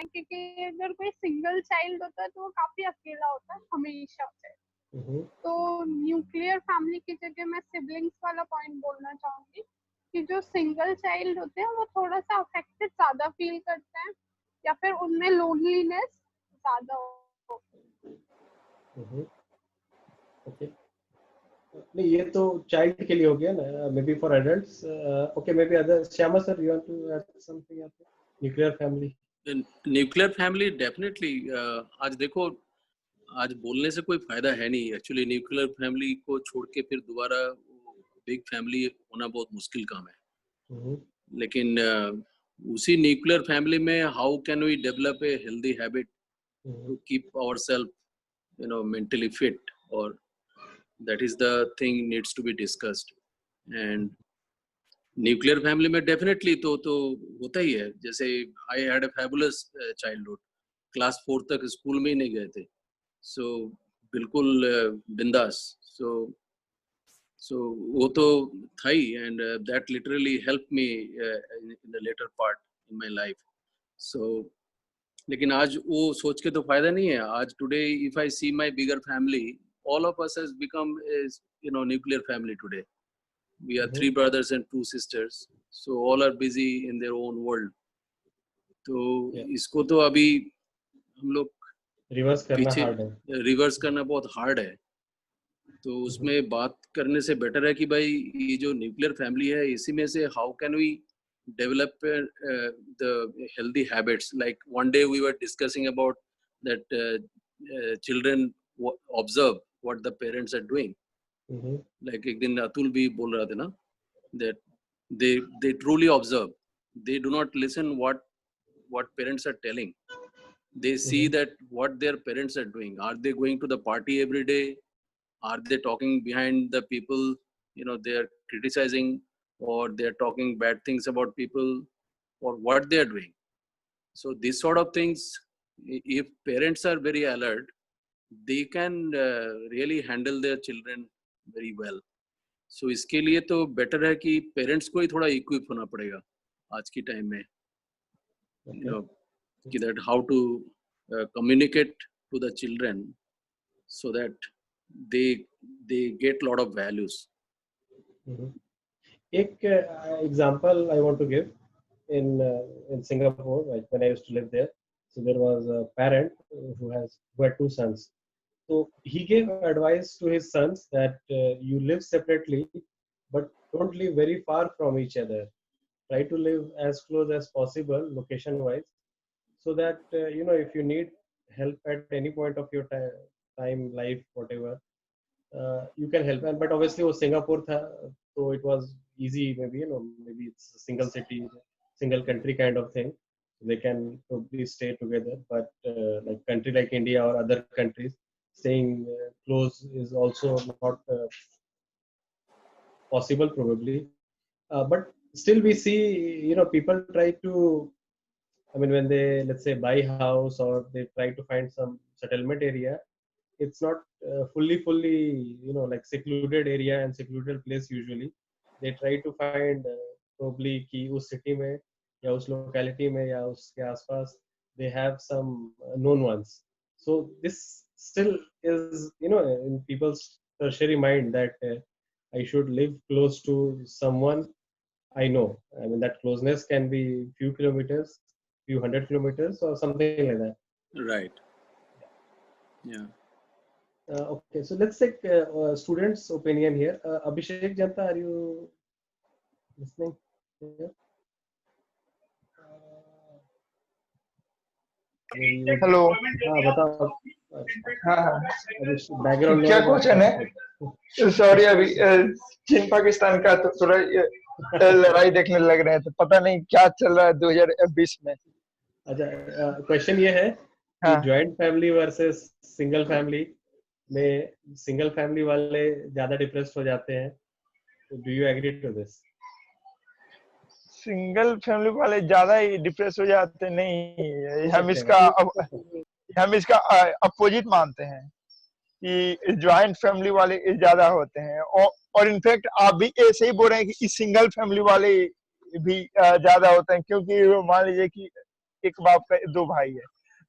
हैं, क्योंकि अगर कोई सिंगल चाइल्ड होता है तो वो काफी अकेला होता है हमेशा से। तो न्यूक्लियर फैमिली की जगह मैं सिबलिंग्स वाला पॉइंट बोलना चाहूंगी कि जो सिंगल चाइल्ड होते हैं वो थोड़ा सा अफेक्टेड ज्यादा फील करते हैं, या फिर उनमें लोनलीनेस ज्यादा होती है। ओके, नहीं ये तो चाइल्ड के लिए हो गया ना, maybe for adults. Okay, maybe other. Shyama sir, you want to add something यहाँ पे? Nuclear family, nuclear family definitely, आज देखो, आज बोलने से कोई फायदा है नहीं एक्चुअली। न्यूक्लियर फैमिली को छोड़ के फिर दोबारा बिग फैमिली होना बहुत मुश्किल काम है। लेकिन उसी न्यूक्लियर फैमिली में how can we develop a healthy habit to keep ourself mentally fit, or that is the thing needs to be discussed. And nuclear family में डेफिनेटली तो होता ही है। जैसे I had a fabulous childhood, class 4 तक school में ही नहीं गए थे, सो बिल्कुल बिंदास। सो वो तो था ही, and that literally help me in the later part in my life. So लेकिन आज वो सोच के तो फायदा नहीं है। आज today if I see my bigger family, all of us has become is nuclear family today. We are 3 brothers and 2 sisters, so all are busy in their own world. तो इसको तो अभी हम लोग रिवर्स करना बहुत हार्ड है। तो उसमें बात करने से बेटर है कि भाई ये जो न्यूक्लियर फैमिली है, इसी में से how can we develop the healthy habits. Like one day we were discussing about that children observe what the parents are doing. Like एक दिन अतुल भी बोल रहा था ना, that they truly observe. They do not listen what parents are telling. They see that what their parents are doing. Are they going to the party every day? Are they talking behind the people? They are criticizing, or they're talking bad things about people, or what they're doing. So these sort of things, if parents are very alert, they can really handle their children very well. So इसके लिए तो better है कि parents को ही थोड़ा equip होना पड़ेगा आज की time में, कि that how to communicate to the children so that they get lot of values. एक example I want to give in Singapore, like when I used to live there. So there was a parent who had 2 sons. So he gave advice to his sons that you live separately, but don't live very far from each other. Try to live as close as possible location wise, so that if you need help at any point of your time, life, whatever, you can help. And but obviously वो Singapore था, so it was easy. Maybe maybe it's a single city, single country kind of thing. They can probably stay together. But like country like India or other countries, staying close is also not possible probably. But still we see people try to, I mean, when they, let's say, buy house or they try to find some settlement area, it's not fully like secluded area and secluded place. Usually they try to find probably कि उस city में या उस locality में या उसके आसपास they have some known ones. So this still is in people's tertiary mind that I should live close to someone I know. I mean, that closeness can be few kilometers, few 100 kilometers or something like that. Right. Yeah. Okay, so let's take students' opinion here. Abhishek Janta, are you listening here? Hello. बताओ। हाँ, background क्या question है? Sorry, अभी चीन पाकिस्तान का तो थोड़ा लड़ाई देखने लग रहे हैं, तो पता नहीं क्या चल रहा है 2020 में। अच्छा, क्वेश्चन ये है कि joint family versus single family में सिंगल फैमिली वाले ज्यादा डिप्रेस्ड हो जाते हैं, तो do you agree to this? Single family वाले ज्यादा ही डिप्रेस हो जाते नहीं, हम इसका अपोजिट मानते हैं कि ज्वाइंट फैमिली वाले ज्यादा होते हैं। और इनफैक्ट आप भी ऐसे ही बोल रहे हैं कि सिंगल फैमिली वाले भी ज्यादा होते हैं, क्योंकि मान लीजिए कि एक बाप का 2 भाई है,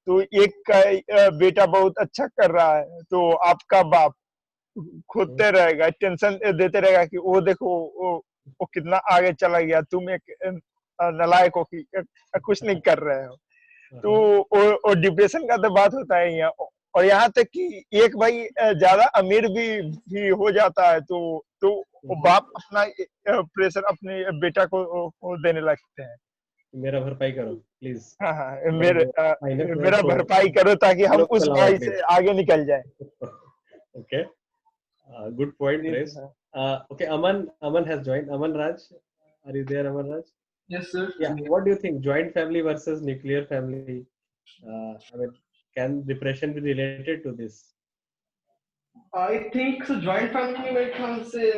तो एक का बेटा बहुत अच्छा कर रहा है तो आपका बाप खोदते रहेगा, टेंशन देते रहेगा कि वो देखो वो कितना आगे चला गया, तुम एक नालायक हो कि कुछ नहीं कर रहे हो। तो वो डिप्रेशन का तो बात होता है यहाँ। और यहाँ तक कि एक भाई ज्यादा अमीर भी हो जाता है तो वो बाप अपना प्रेशर अपने बेटा को देने लगते हैं। मेरा भरपाई करो प्लीज, हाँ हाँ, माइनस में मेरा तो भरपाई करो ताकि हम लोग उस चलाओ भाई से प्लीज। आगे निकल जाए। Okay, good point, ji Grace. Sir. Okay, Aman has joined. Aman Raj, are you there, Aman Raj? Yes, sir. Yeah. What do you think? Joint family versus nuclear family. I mean, can depression be related to this? I think so. Joint family में मेरे ख्याल से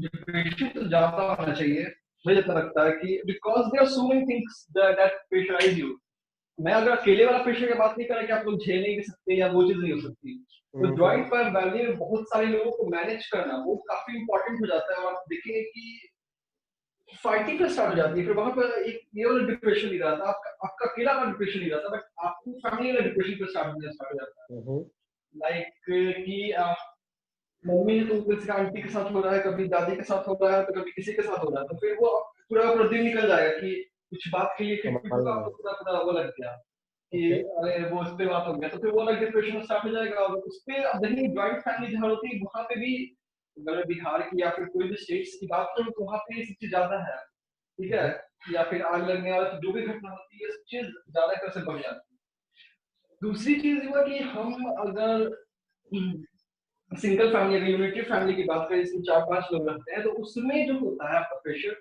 depression तो ज्यादा होना चाहिए। मुझे तो लगता है कि because there are so many things that pressurize you. मैं अगर अकेले वाला प्रेशर की बात नहीं कर रहा कि आप लोग झेल नहीं सकते या वो चीज नहीं हो सकती, तो जॉइंट फैमिली में बहुत सारे लोगों को मैनेज करना वो काफी इंपॉर्टेंट हो जाता है। और आप देखेंगे कि फाइटिंग पे स्टार्ट हो जाती है, फिर वहां पर एक ये वाला डिप्रेशन नहीं रहता, आपका अकेला वाला डिप्रेशन नहीं रहता, बट आपको फैमिली वाला डिप्रेशन पे स्टार्ट हो जाता है। लाइक कि मम्मी तो किसी आंटी के साथ हो रहा है, कभी दादी के साथ हो रहा है, तो कभी किसी के साथ हो रहा है, तो फिर वो पूरा दिन निकल जाएगा कि कुछ बात के लिए फिर आपको पूरा वो लग गया कि अरे वो उस पे बात हो गया, तो फिर वो अलग डिप्रेशन स्टार्ट हो जाएगा। और उस पे अब नहीं, जॉइंट फैमिली जहाँ होती है वहां पे भी, अगर बिहार की या फिर कोई भी स्टेट्स की बात करूँ तो वहां पे ये सब चीज ज्यादा है, ठीक है, या फिर आग लगने वाला जो भी घटना होती है, सब चीज ज्यादा कर से बढ़ जाती है। दूसरी चीज हुआ कि हम अगर सिंगल फैमिली, अगर यूनिटी फैमिली की बात करें जिसमें 4-5 लोग रहते हैं, तो उसमें जो होता है आपका प्रेशर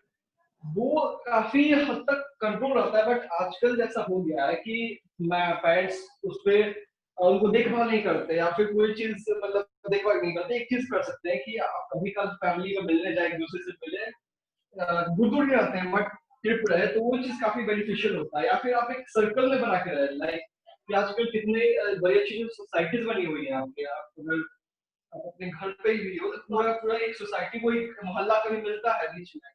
वो काफी हद तक कंट्रोल रहता है। बट आजकल जैसा हो गया है कि पेरेंट्स उस पे उनको देखभाल नहीं करते या फिर कोई चीज मतलब देखभाल नहीं करते। एक चीज कर सकते हैं कि आप कभी कल फैमिली में मिलने जाए, एक दूसरे से मिले, दूर दूर नहीं रहते हैं बट ट्रिप रहे, तो वो चीज काफी बेनिफिशियल होता है। या फिर आप एक सर्कल में बना के रहे, लाइक कि आजकल कितने बड़ी अच्छी सोसाइटीज बनी हुई है आपके, आप अगर आप अपने घर पे ही हो तो पूरा पूरा एक सोसाइटी, कोई मोहल्ला कभी मिलता है बीच में,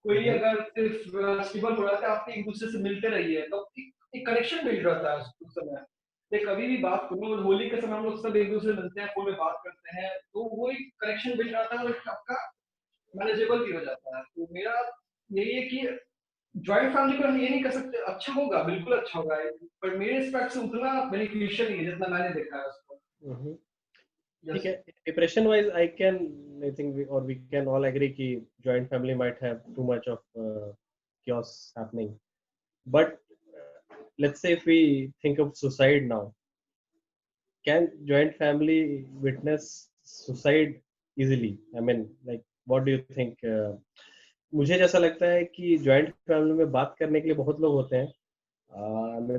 कोई अगर सिर्फ फेस्टिवल हो रहा है आप एक दूसरे से मिलते रहिए, तो एक कनेक्शन बिल्ड रहता है उस समय। तो कभी भी बात करूँ, होली के समय हम लोग सब एक दूसरे से मिलते हैं, फोन में बात करते हैं, तो वो एक कनेक्शन बिल्ड रहता है और आपका मैनेजेबल भी हो जाता है। तो मेरा यही है कि जॉइंट फैमिली पर हम ये नहीं कर सकते अच्छा होगा, बिल्कुल अच्छा होगा, पर मेरे रिस्पेक्ट से उतना बेनिफिशियल नहीं है जितना मैंने देखा है उसको। ठीक है, depression wise I think we can all agree कि joint family might have too much of chaos happening, but let's say if we think of suicide now, can joint family witness suicide easily? I mean, like what do you think? मुझे जैसा लगता है कि joint family में बात करने के लिए बहुत लोग होते हैं,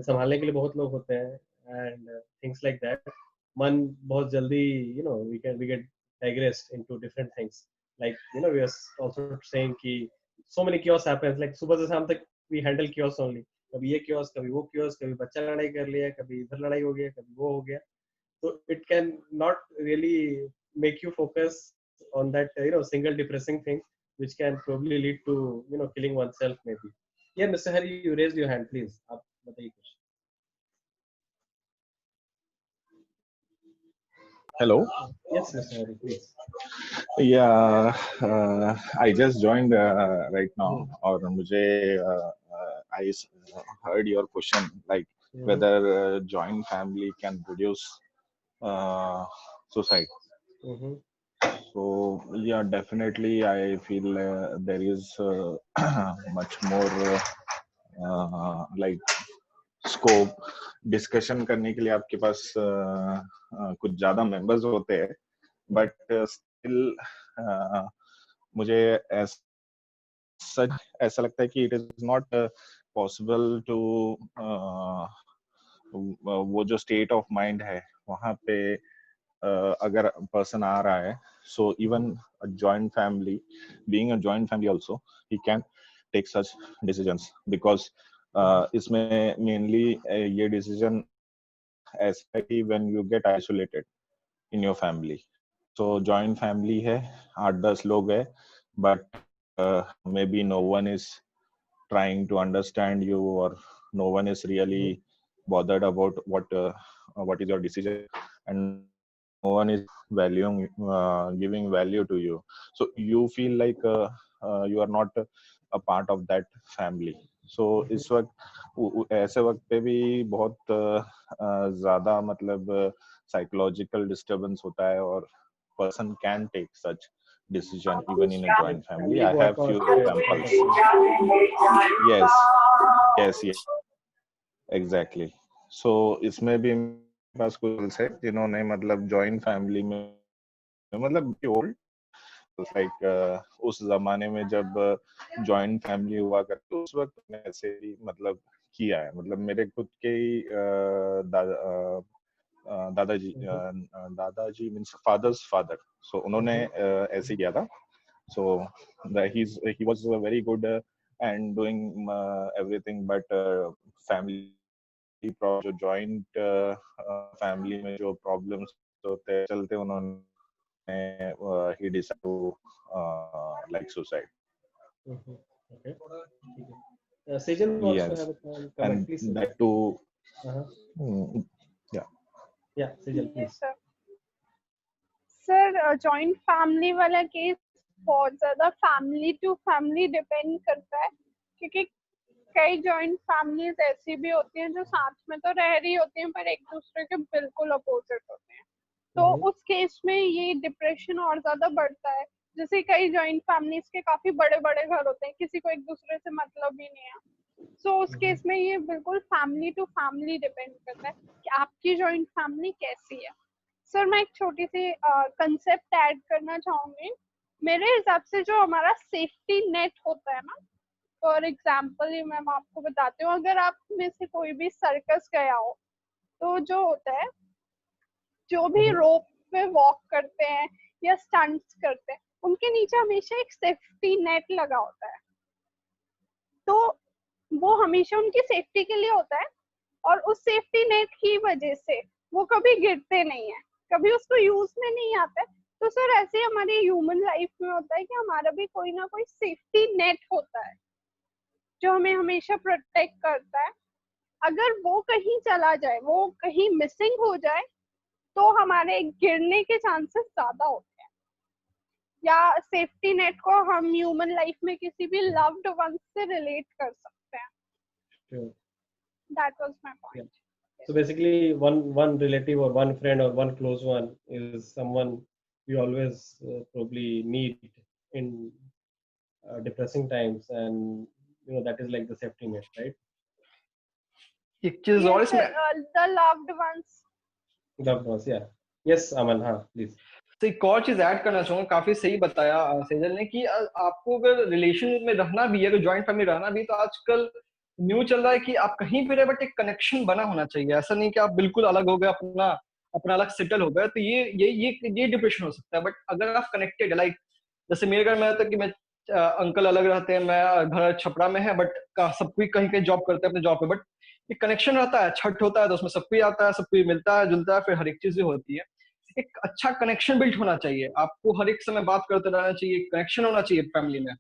संभालने के लिए बहुत लोग होते हैं, एंड थिंग्स लाइक दैट। मन बहुत जल्दी we get digressed into different things, like we are also saying कि so many chaos happens, like सुबह से शाम तक we handle chaos only, कभी ये chaos, कभी वो chaos, कभी बच्चा लड़ाई कर लिया, कभी इधर लड़ाई हो गया, कभी वो हो गया, so it can not really make you focus on that single depressing thing which can probably lead to killing oneself maybe. Yeah, Mr. Hari, you raised your hand, please. आप बताइए कुछ. Hello. Yes, Mr. Hari, please. Yeah, I just joined right now, और मुझे I heard your question, like whether joint family can reduce suicide. So yeah, definitely I feel there is much more like scope discussion करने के लिए आपके पास कुछ ज्यादा members होते हैं, बट स्टिल मुझे ऐसा लगता है कि it is not possible to वो जो स्टेट ऑफ माइंड है वहां पे अगर पर्सन आ रहा है, so even joint family, being a joint family also he can take such decisions, because इसमें मेनली ये डिसीजन ऐसा है कि when you get isolated in your family, तो जॉइंट फैमिली है, 8-10 लोग है, but maybe no one is trying to understand you और no one is really bothered about what is your decision, and no one is valuing giving value to you, so you feel like you are not a part of that family. so इस वक्त ऐसे वक्त पे भी बहुत ज्यादा मतलब psychological disturbance होता है, और person can take such decision even in a joint family. I have few examples. Yes, yes, exactly. So इसमें भी मेरे पास कुछ है जिन्होंने मतलब जॉइंट फैमिली में मतलब ओल्ड लाइक उस जमाने में जब जॉइंट फैमिली हुआ करती उस वक्त मैं ऐसे ही मतलब किया है। मतलब मेरे खुद के ही दादाजी मीन्स फादर्स फादर, सो उन्होंने ऐसे किया था। सो he was very good and doing everything, but family जो जॉइंट फैमिली में जो प्रॉब्लम्स होते चलते उन्होंने he decided to like suicide. Okay. Sejal also Yes, have a comment, and please. that too. Yeah, Sejal, please. Sir joint family वाला case बहुत ज्यादा family to family depend करता है, क्योंकि कई जॉइंट फैमिलीज ऐसी भी होती हैं जो साथ में तो रह रही होती हैं पर एक दूसरे के बिल्कुल अपोजिट होते हैं। तो उस केस में ये डिप्रेशन और ज्यादा बढ़ता है। जैसे कई जॉइंट फैमिलीज के काफी बड़े बड़े घर होते हैं, किसी को एक दूसरे से मतलब ही नहीं है। सो उस केस में ये बिल्कुल फैमिली टू फैमिली डिपेंड करता है कि आपकी जॉइंट फैमिली कैसी है। सर मैं एक छोटी सी कंसेप्ट ऐड करना चाहूंगी। मेरे हिसाब से जो हमारा सेफ्टी नेट होता है ना, फॉर एग्जाम्पल ही मैं आपको बताती हूँ, अगर आप में से कोई भी सर्कस गया हो तो जो होता है, जो भी रोप पे वॉक करते हैं या स्टंट्स करते हैं, उनके नीचे हमेशा एक सेफ्टी नेट लगा होता है। तो वो हमेशा उनकी सेफ्टी के लिए होता है और उस सेफ्टी नेट की वजह से वो कभी गिरते नहीं है, कभी उसको यूज में नहीं आता है। तो सर ऐसे हमारी ह्यूमन लाइफ में होता है कि हमारा भी कोई ना कोई सेफ्टी नेट होता है जो हमें हमेशा प्रोटेक्ट करता है। अगर वो कहीं चला जाए, वो कहीं मिसिंग हो जाए, तो हमारे गिरने के चांसेस ज्यादा होते हैं। या सेफ्टी नेट को हम ह्यूमन लाइफ में किसी भी लव्ड वन से रिलेट कर सकते हैं। Sure. That was my point. Yeah. So basically, one relative or one friend or one close one is someone we always probably need in depressing times, and that is like the safety net, right? एक चीज और इसमें the loved ones. Loved ones, yeah. Yes, Aman, हाँ, please. तो एक और चीज add करना चाहूंगा, काफी सही बताया सेजल ने कि आपको अगर रिलेशन में रहना भी है, अगर जॉइंट फैमिली रहना भी, तो आजकल न्यू चल रहा है कि आप कहीं भी रहे बट एक कनेक्शन बना होना चाहिए। ऐसा नहीं कि आप बिल्कुल अलग हो गए, अपना अलग सेटल हो गए, तो ये डिप्रेशन हो सकता है। बट अगर आप कनेक्टेड, लाइक जैसे मेरे घर में आता है कि मैं अंकल अलग रहते हैं, मैं घर छपरा में है, बट सब कोई कहीं कहीं जॉब करते हैं अपने जॉब पे, बट एक कनेक्शन रहता है। छठ होता है तो उसमें सब कोई आता है, सब कोई मिलता है जुलता है, फिर हर एक चीज होती है। एक अच्छा कनेक्शन बिल्ड होना चाहिए, आपको हर एक समय बात करते रहना चाहिए, कनेक्शन होना चाहिए फैमिली में।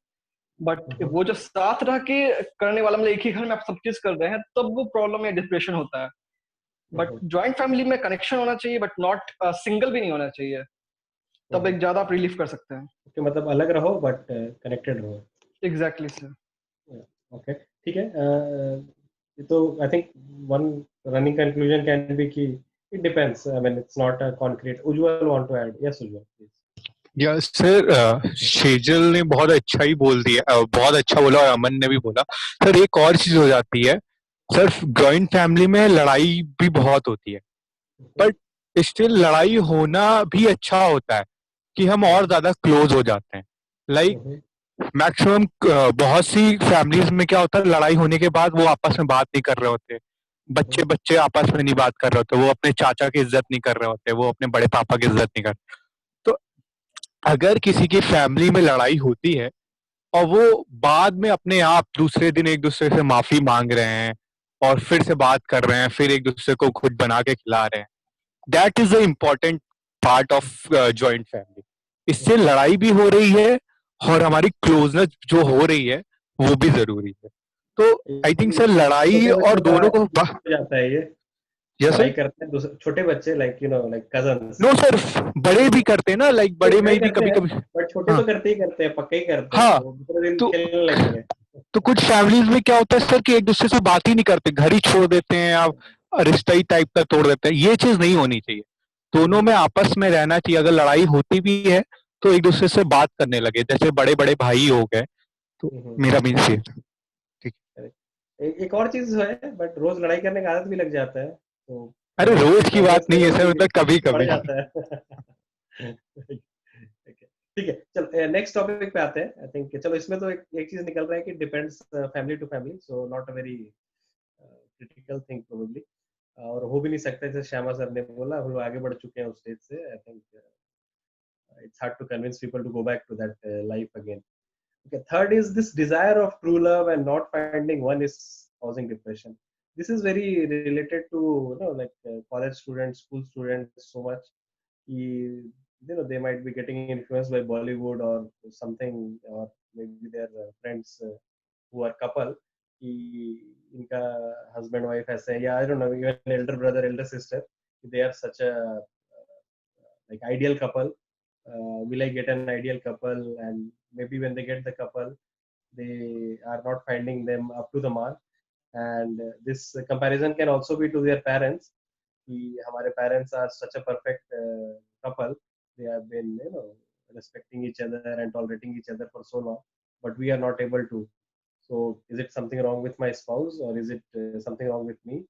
बट वो जो साथ रह के करने वाला, मतलब एक ही घर में आप सब चीज कर रहे हैं, तब वो प्रॉब्लम या डिप्रेशन होता है। बट ज्वाइंट फैमिली में कनेक्शन होना चाहिए, बट नॉट सिंगल भी नहीं होना चाहिए, तब एक ज्यादा आप रिलीफ कर सकते हैं। Okay, मतलब अलग रहो बट कनेक्टेड रहो। Exactly sir. ओके, ठीक है। तो I think one running conclusion can be कि it depends. I mean, it's not a concrete. Ujjwal want to add? Yes, Ujjwal, please. Yeah, sir Shejal ने बहुत अच्छा ही बोल दिया, बहुत अच्छा बोला, और अमन ने भी बोला। सर एक और चीज हो जाती है सर, जॉइंट फैमिली में लड़ाई भी बहुत होती है, बट स्टिल लड़ाई होना भी अच्छा होता है कि हम और ज्यादा क्लोज हो जाते हैं। लाइक मैक्सिमम बहुत सी फैमिलीज में क्या होता है, लड़ाई होने के बाद वो आपस में बात नहीं कर रहे होते, बच्चे आपस में नहीं बात कर रहे होते, वो अपने चाचा की इज्जत नहीं कर रहे होते, वो अपने बड़े पापा की इज्जत नहीं कर। तो अगर किसी की फैमिली में लड़ाई होती है और वो बाद में अपने आप दूसरे दिन एक दूसरे से माफी मांग रहे हैं और फिर से बात कर रहे हैं, फिर एक दूसरे को खुद बना के खिला रहे हैं, that is the important part of joint family. इससे लड़ाई भी हो रही है और हमारी क्लोजनेस जो हो रही है वो भी जरूरी है। तो आई थिंक सर लड़ाई छोटे और बच्चों का दोनों को हो जाता है ये, यस लड़ाई सर, करते हैं छोटे बच्चे, like like cousins. No sir, बड़े भी करते हैं ना, लाइक बड़े में बड़े भी करते कभी हैं, कभी। बट छोटे हाँ तो करते ही करते हैं, पक्के ही करते हैं, हाँ, वो दूसरे दिन तो खेलने लगेंगे। तो कुछ फैमिलीज में क्या होता है सर कि एक दूसरे से बात ही नहीं करते, घर ही छोड़ देते हैं या रिश्ता ही टाइप का तोड़ देते हैं। ये चीज नहीं होनी चाहिए, दोनों में आपस में रहना चाहिए। अगर लड़ाई होती भी है तो एक दूसरे से बात करने लगे, जैसे बड़े बड़े भाई हो गए। तो मेरा भी ये था। ठीक। एक और चीज है, बट रोज लड़ाई करने का आदत भी लग जाता है, तो अरे रोज की बात टॉलरेंस नहीं है लेवल सर, भी मतलब कभी बढ़ कभी। जाता है। ठीक है, चल नेक्स्ट टॉपिक पे आते हैं। आई थिंक चलो इसमें तो एक चीज निकल रहा है कि depends family to family, so not a very critical thing probably, और हो भी नहीं सकता, जैसे श्यामा सर ने बोला, हम लोग आगे बढ़ चुके हैं उस स्टेज से। I think it's hard to convince people to go back to that life again. Okay, third is this desire of true love and not finding one is causing depression. This is very related to like college students, school students so much. They might be getting influenced by Bollywood or something, or maybe their friends who are couple. कि इनका husband wife ऐसे है, या I don't know, even elder brother, elder sister, they are such a like ideal couple. Will I get an ideal couple? And maybe when they get the couple, they are not finding them up to the mark. And this comparison can also be to their parents. कि हमारे parents are such a perfect couple. They have been, respecting each other and tolerating each other for so long, but we are not able to. So, is it something wrong with my spouse, or is it something wrong with me,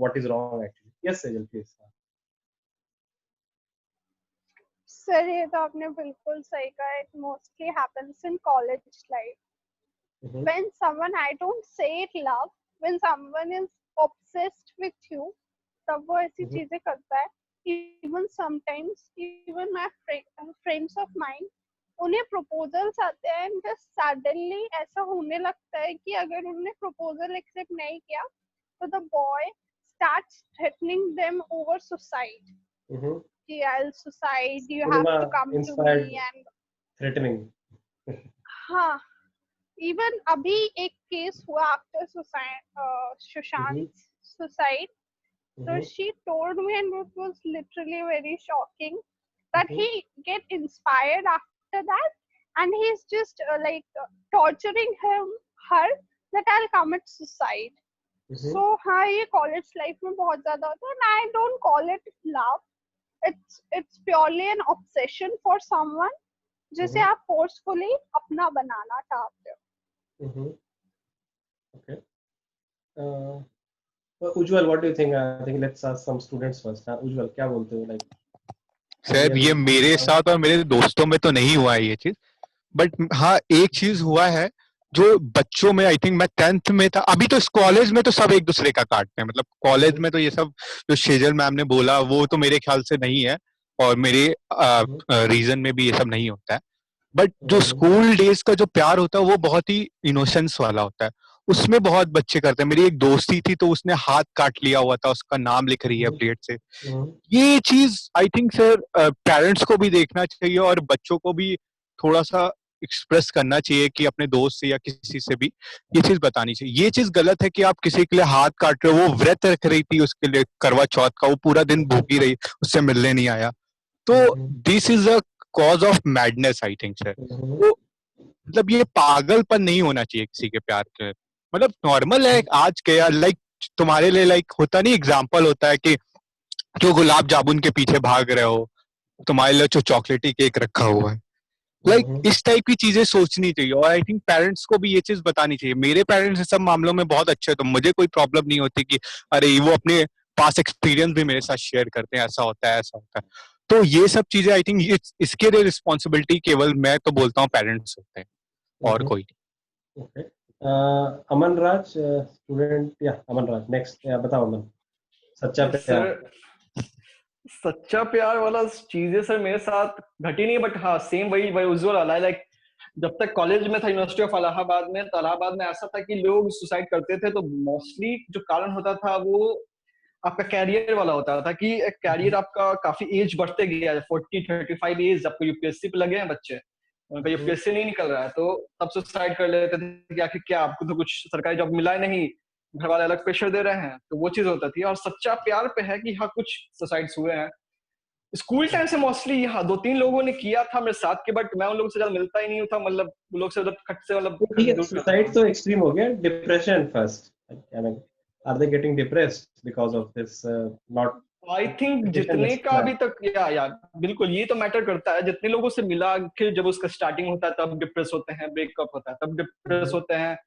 what is wrong actually? Yes, Sejal, please. Sir ये तो आपने बिल्कुल सही कहा, it mostly happens in college life. when someone, I don't say it love, when someone is obsessed with you, तब वो ऐसी चीजें करता है। even sometimes even my friends of mine, उन्हें proposals आते हैं and just suddenly ऐसा होने लगता है कि अगर उन्होंने proposal accept नहीं किया तो the boy starts threatening them over suicide. कि I'll suicide, you have to come to me and threatening. हाँ, इवन अभी एक केस हुआ after Sushant suicide, so she told me and it was literally very shocking that he get inspired after that and he's just torturing her that I'll commit suicide. So हाँ, ये college life में बहुत ज्यादा होता है and I don't call it love, it's purely an obsession for someone जिसे आप forcefully अपना बनाना चाहते हो। Okay. Ujjwal, what do you think? I think let's ask some students first. Ujjwal, क्या बोलते हो? Like, सर ये मेरे साथ और मेरे दोस्तों में तो नहीं हुआ है ये चीज, बट हाँ एक चीज हुआ है जो बच्चों में, आई थिंक मैं 10th में था, अभी तो इस कॉलेज में तो सब एक दूसरे का काटते हैं, मतलब कॉलेज में तो ये सब जो शेजल मैम ने बोला वो तो मेरे ख्याल से नहीं है, और मेरे रीजन में भी ये सब नहीं होता है। बट जो स्कूल डेज का जो प्यार होता है वो बहुत ही इनोसेंस वाला होता है, उसमें बहुत बच्चे करते हैं। मेरी एक दोस्ती थी तो उसने हाथ काट लिया हुआ था, उसका नाम लिख रही है ब्लेड से। ये चीज आई थिंक सर पेरेंट्स को भी देखना चाहिए और बच्चों को भी थोड़ा सा एक्सप्रेस करना चाहिए कि अपने दोस्त से या किसी से भी ये चीज बतानी चाहिए। ये चीज गलत है कि आप किसी के लिए हाथ काट रहे हो, वो व्रत रख रही थी उसके लिए करवा चौथ का, वो पूरा दिन भूखी रही, उससे मिलने नहीं आया, तो this is a cause of madness I think sir. तो मतलब ये पागलपन नहीं होना चाहिए किसी के प्यार के, मतलब नॉर्मल है आज के, लाइक तुम्हारे लिए लाइक होता नहीं, एग्जाम्पल होता है कि जो गुलाब जामुन के पीछे भाग रहे हो, तुम्हारे लिए जो चॉकलेटी केक रखा हुआ है, लाइक इस टाइप की चीजें सोचनी चाहिए। और आई थिंक पेरेंट्स को भी ये चीज बतानी चाहिए। मेरे पेरेंट्स इस सब मामलों में बहुत अच्छे हैं, तो मुझे कोई प्रॉब्लम नहीं होती कि अरे वो अपने पास एक्सपीरियंस भी मेरे साथ शेयर करते हैं, ऐसा होता है ऐसा होता है। तो ये सब चीजें आई थिंक इसके लिए रिस्पॉन्सिबिलिटी केवल मैं तो बोलता हूँ पेरेंट्स होते हैं और कोई नहीं। अमन राज स्टूडेंट, या अमन राज नेक्स्ट, बताओ अमन, सच्चा प्यार। सच्चा प्यार वाला चीजें सर मेरे साथ घटी नहीं, बट हाँ सेम वही उज्ज्वल वाला है। लाइक जब तक कॉलेज में था यूनिवर्सिटी ऑफ इलाहाबाद में, तो इलाहाबाद में ऐसा था कि लोग सुसाइड करते थे, तो मोस्टली जो कारण होता था वो आपका कैरियर वाला होता था कि कैरियर आपका काफी एज बढ़ते गया, 40-35 एज आपको यूपीएससी पे लगे हैं बच्चे, उनका यूपीएससी नहीं निकल रहा है तो तब सुसाइड कर लेते थे कि आखिर क्या, आपको तो कुछ सरकारी जॉब मिला नहीं, घर वाले अलग प्रेशर दे रहे हैं, तो वो चीज होता थी। और सच्चा प्यार पे है कि हाँ कुछ सुसाइड्स हुए हैं स्कूल टाइम से मोस्टली। हाँ 2-3 लोगों ने किया था मेरे साथ के, बट मैं उन लोगों से ज्यादा मिलता ही नहीं था, मतलब वो लोग से मतलब खट से मतलब तो ठीक है, दूर रहता सुसाइड था। तो एक्सट्रीम हो गया, depression first, I mean are they getting depressed because of this not I think जितने का अभी तक या बिल्कुल ये तो मैटर करता है, जितने लोगों से मिला कि जब उसका स्टार्टिंग होता है तब डिप्रेस होते हैं, ब्रेकअप होता है तब डिप्रेस होते हैं,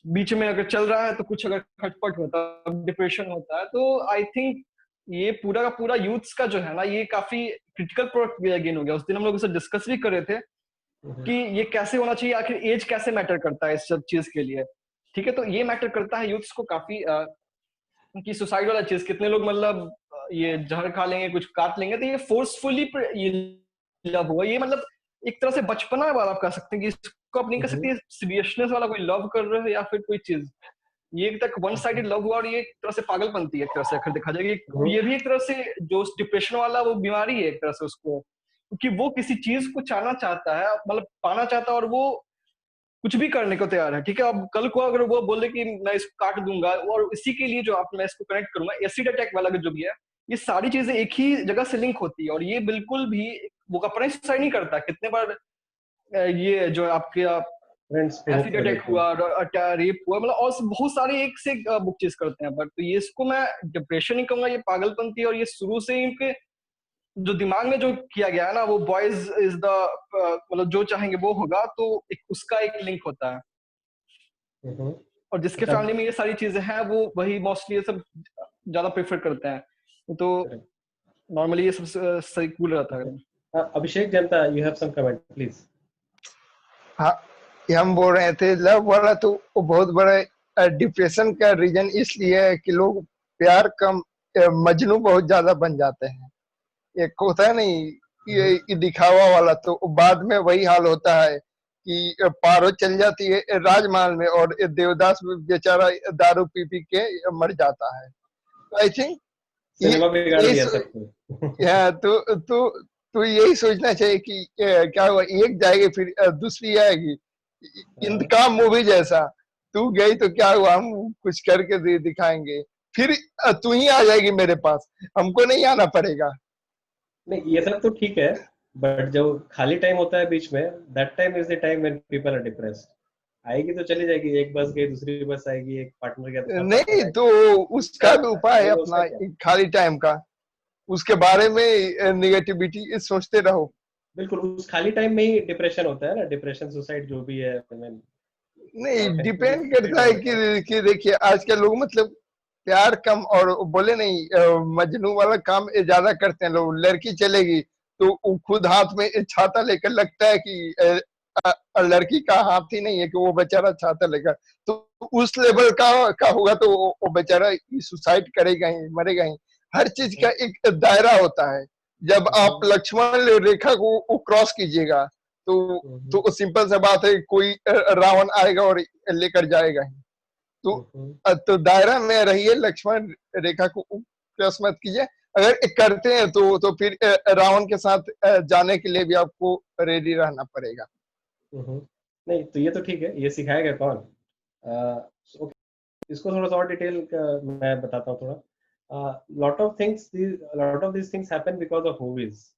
बीच में अगर चल रहा है तो कुछ अगर खटपट होता है तब डिप्रेशन होता है। तो आई थिंक ये पूरा का पूरा यूथ्स का जो है ना ये काफी क्रिटिकल प्रोडक्ट अगेन हो गया। उस दिन हम लोग इससे डिस्कस भी कर रहे थे कि ये कैसे होना चाहिए, आखिर एज कैसे मैटर करता है इस सब चीज के लिए। ठीक है, तो ये मैटर करता है यूथ्स को काफी कि सुसाइड वाला चीज कितने लोग मतलब ये जहर खा लेंगे, कुछ काट लेंगे, तो ये फोर्सफुली ये लव हुआ, ये मतलब एक तरह से बचपना वाला आप कह सकते हैं कि इसको आप नहीं कह सकते सीरियसनेस वाला कोई लव कर रहे हो या फिर कोई चीज, ये एक तक वन साइडेड लव हुआ और ये एक तरह से पागलपंती है एक तरह से अगर देखा जाए। ये भी एक तरह से जो डिप्रेशन वाला वो बीमारी है एक तरह से उसको, क्योंकि वो किसी चीज को चाहना चाहता है, मतलब पाना चाहता है और वो कुछ भी करने को तैयार है। ठीक है, अब कल को अगर वो बोले कि मैं इसको काट दूंगा और इसी के लिए जो आप मैं इसको कनेक्ट करूंगा एसिड अटैक वाला जो भी है, ये सारी चीजें एक ही जगह से लिंक होती है और ये बिल्कुल भी वो अपने सुसाइड नहीं करता। कितने बार ये जो आपके एसिड अटैक हुआ, रेप हुआ, मतलब और बहुत सारे एक से बुक चीज करते हैं, बट तो ये इसको मैं डिप्रेशन नहीं कहूंगा, ये पागलपंती है। और ये शुरू से इनके जो दिमाग में जो किया गया है ना वो बॉयज इज द मतलब जो चाहेंगे वो होगा, तो उसका एक लिंक होता है। और जिसके फैमिली में ये सारी चीजें हैं वो वही मोस्टली ये सब ज्यादा प्रेफर करते हैं, तो नॉर्मली ये सब सही कूल रहता है। अभिषेक जनता, you have some comment please. हाँ, हम बोल रहे थे लव वाला तो वो बहुत बड़ा डिप्रेशन का रीजन इसलिए है कि लोग प्यार कम मजनू बहुत ज्यादा बन जाते हैं। एक होता है नहीं ये दिखावा वाला, तो बाद में वही हाल होता है कि पारो चल जाती है राजमहल में और देवदास बेचारा दारू पी पी के मर जाता है। आई थिंक सिनेमा बिगाड़ दिया सबको। तो यही सोचना चाहिए कि क्या हुआ, एक जाएगी फिर दूसरी आएगी, इंतकाम मूवी जैसा, तू गई तो क्या हुआ, हम कुछ करके दिखाएंगे, फिर तू ही आ जाएगी मेरे पास, हमको नहीं आना पड़ेगा। नहीं ये सब तो ठीक है, बट जो खाली टाइम होता है बीच में, that time is the time when people are depressed. आएगी तो चली जाएगी, एक बस गई दूसरी बस आएगी, एक पार्टनर गया नहीं तो उसका भी उपाय है अपना खाली टाइम का, उसके बारे में निगेटिविटी सोचते रहो। बिल्कुल, उस खाली टाइम में ही डिप्रेशन होता है ना, डिप्रेशन सुसाइड जो भी है। नहीं डिपेंड करता है कि देखिए आज के लोग मतलब प्यार कम और बोले नहीं मजनू वाला काम ज्यादा करते हैं लोग। लड़की चलेगी तो खुद हाथ में छाता लेकर लगता है कि लड़की का हाथ ही नहीं है कि वो बेचारा छाता लेकर, तो उस लेवल का होगा तो वो बेचारा सुसाइड करेगा ही, मरेगा ही। हर चीज का एक दायरा होता है। जब आप लक्ष्मण रेखा को क्रॉस कीजिएगा तो सिंपल सा बात है, कोई रावण आएगा और लेकर जाएगा ही। तो दायरा में रहिए, लक्ष्मण रेखा को क्रॉस मत कीजिए। अगर करते हैं तो फिर रावण के साथ जाने के लिए भी आपको रेडी रहना पड़ेगा। नहीं तो ये तो ठीक है, ये सिखाएगा कौन? इसको थोड़ा सा और डिटेल मैं बताता हूँ थोड़ा। lot of these things happen because of movies.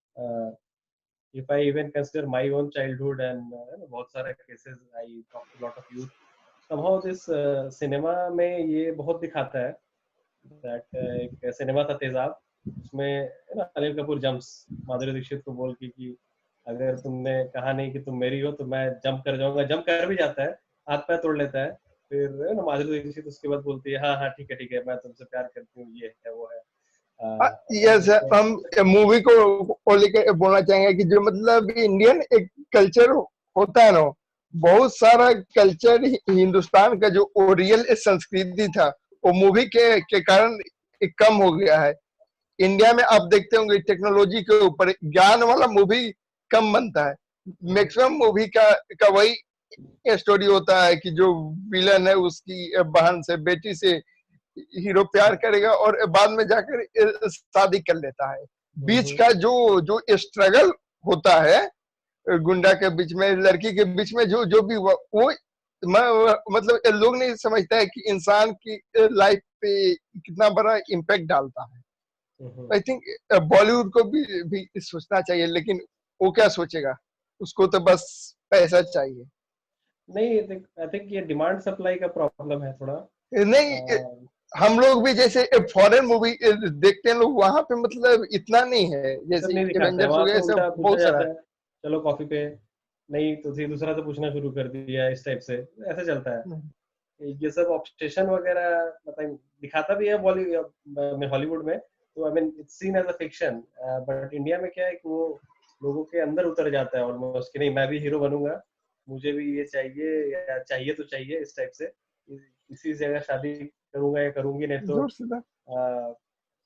If I even consider my own childhood and बहुत सारे cases, I talk to a lot of youth. Somehow this cinema में ये बहुत दिखाता है that एक सिनेमा था तेजाब, उसमें ना अनिल कपूर जंप्स माधुरी दीक्षित को बोल के कि अगर तुमने कहा नहीं कि तुम मेरी हो तो मैं जंप कर जाऊंगा, जंप कर भी जाता है, हाथ पैर तोड़ लेता है, फिर ना माधुरी दीक्षित उसके बाद बोलती है हाँ ठीक है मैं तुमसे प्यार करती हूँ, ये है वो है। यस, हम मूवी को लेकर बोलना चाहेंगे कि जो मतलब इंडियन एक कल्चर होता है ना, बहुत सारा कल्चर हिंदुस्तान का जो ओरियल संस्कृति था वो मूवी के कारण कम हो गया है। इंडिया में आप देखते होंगे टेक्नोलॉजी के ऊपर ज्ञान वाला मूवी कम बनता है। मैक्सिमम मूवी का वही स्टोरी होता है कि जो विलन है उसकी बहन से, बेटी से हीरो प्यार करेगा और बाद में जाकर शादी कर लेता है। बीच का जो स्ट्रगल होता है गुंडा के बीच में, लड़की के बीच में, जो जो भी वो मतलब लोग नहीं समझता है कि इंसान की लाइफ पे कितना बड़ा इम्पैक्ट डालता है। आई थिंक बॉलीवुड को भी सोचना चाहिए, लेकिन वो क्या सोचेगा, उसको तो बस पैसा चाहिए। नहीं, आई थिंक ये डिमांड सप्लाई का प्रॉब्लम है थोड़ा। नहीं, हम लोग भी जैसे फॉरेन मूवी देखते हैं लोग, वहां पे मतलब इतना नहीं है, जैसे नहीं दिखाता है, एवेंजर्स वहां वगैरह तो सब उल्टा पूछा बहुत सारा जाता है, चलो कॉफी पे, नहीं तो फिर दूसरा तो पूछना शुरू कर दिया, इस टाइप से ऐसे चलता है। है। ये सब ऑब्सेशन वगैरह मतलब दिखाता भी है बॉलीवुड में, हॉलीवुड में, तो I mean it's seen as a fiction, but India में क्या है कि वो लोगों के अंदर उतर जाता है ऑलमोस्ट, कि नहीं मैं भी हीरो बनूंगा, मुझे भी ये चाहिए, या चाहिए तो चाहिए, इस टाइप से। इसी जगह शादी करूंगा या करूंगी, नहीं तो जोर से था।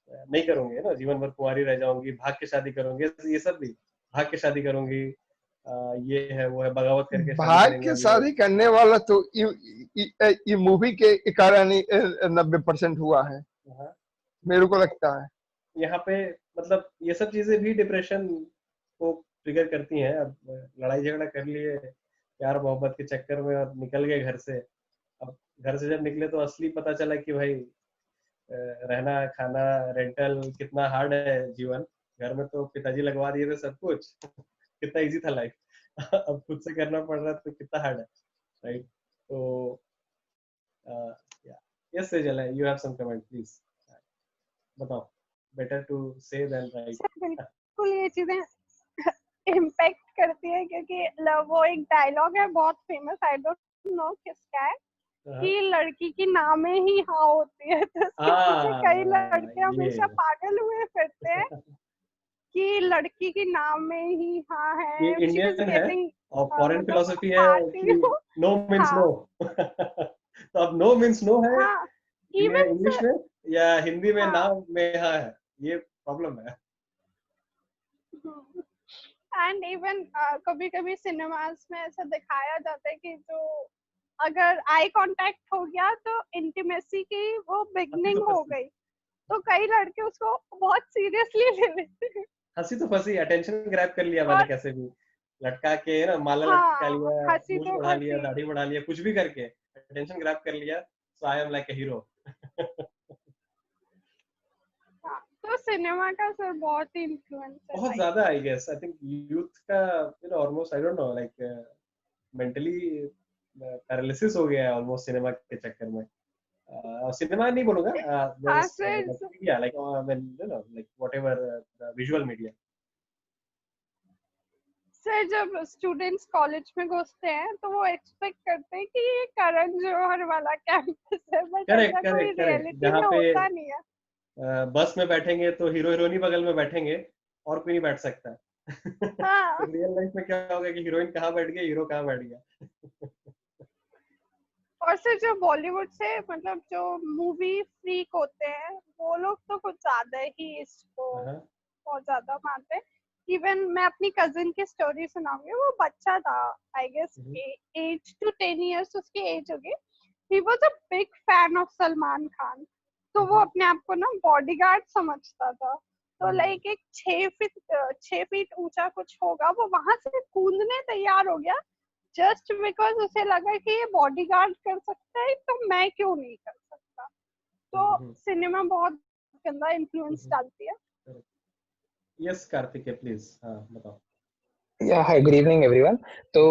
नहीं करूंगी ना, जीवन भर कुंवारी रह जाऊंगी, भाग के शादी करूंगी, ये सब भी भाग के शादी करूंगी, ये है वो है, बगावत करके शादी भाग करेंगे के हम शादी लोग। करने वाला तो ये मूवी के कारण ही 90% हुआ है, हाँ, मेरे को लगता है। यहाँ पे मतलब ये सब चीजें भी डिप्रेशन को ट्रिगर करती हैं। अब लड़ाई झगड़ा कर लिए प्यार मोहब्बत के चक्कर में और निकल गए घर से, अब घर से जब निकले तो असली पता चला कि भाई रहना खाना रेंटल कितना हार्ड है जीवन। घर में तो पिताजी लगवा दिए थे सब कुछ कितना इजी था लाइफ अब खुद से करना पड़ रहा है तो कितना हार्ड है, राइट? तो yes Sejal, you have some comment please, बताओ। Better to say then right. बिल्कुल ये चीजें इम्पैक्ट करती है, क्योंकि वो एक डायलॉग है बहुत फेमस, आई डोंट नो किसका है, कि लड़की की नाम में ही हाँ होती है, तो उसके पीछे कई लड़के हमेशा पागल हुए फिरते हैं कि लड़की की नाम में ही हाँ है, ये शी वाज इंडियन है गेटिंग और फॉरेन मतलब फिलोसफी है पार्टी कि नो मींस हाँ नो तो अब नो मींस नो है, हाँ ये इवन इंग्लिश में या हिंदी में हाँ नाम में हाँ है, ये प्रॉब्लम है। एंड इवन कभी कभी सिनेमास में ऐसा दिखाया जाता है कि जो अगर आई कांटेक्ट हो गया तो इंटीमेसी की वो हंसी बिगनिंग तो हो फंसी, गई, तो कई लड़के उसको बहुत सीरियसली ले लेते हैं। हंसी तो फंसी, अटेंशन ग्रैब कर लिया मैंने और कैसे भी, लटका के ना, माला लटका हाँ लिया, हंसी मूंछ तो बढ़ा लिया, फंसी। दाढ़ी बढ़ा लिया, कुछ भी करके अटेंशन ग्रैब कर लिया, so I am like a hero हाँ, तो सिनेमा का सर बहुत ही इन्फ्लुएंस है बहुत लाइफ ज्यादा में। I guess, I think youth का almost I don't know like mentally paralysis हो गया है ऑलमोस्ट सिनेमा के चक्कर में। सिनेमा नहीं बोलूंगा, हाँ there's sir, like media, like when like whatever the visual media। Sir जब स्टूडेंट्स कॉलेज में घुसते हैं तो वो एक्सपेक्ट करते हैं कि ये करण जौहर वाला कैंपस है, बट करेक्ट ऐसा कोई करेक्ट करेक्ट, रियलिटी जहाँ में पे होता नहीं है। बस में बैठेंगे तो हीरो हीरोइन बगल में बैठेंगे और कोई नहीं बैठ सकता हाँ, रियल लाइफ में क्या होगा कि हीरोइन कहाँ बैठ गई, हीरो कहाँ बैठ गया और सर जो बॉलीवुड से मतलब जो मूवी फ्रीक होते हैं वो लोग तो कुछ ज्यादा ही इसको हाँ, बहुत ज्यादा मानते हैं। इवन मैं अपनी कजिन की स्टोरी सुनाऊंगी, वो बच्चा था, आई गेस 8 to 10 years उसकी एज होगी। He was a big fan of Salman Khan, तो वो अपने आप को ना बॉडीगार्ड समझता था। तो लाइक एक 6 फीट ऊंचा कुछ होगा, वो वहां से कूदने तैयार हो गया जस्ट बिकॉज उसे लगा कि ये बॉडीगार्ड कर सकता है तो मैं क्यों नहीं कर सकता। तो सिनेमा बहुत गंदा इन्फ्लुएंस डालती है। यस कार्तिक प्लीज, हाँ बताओ। Yeah, hi, good evening everyone. तो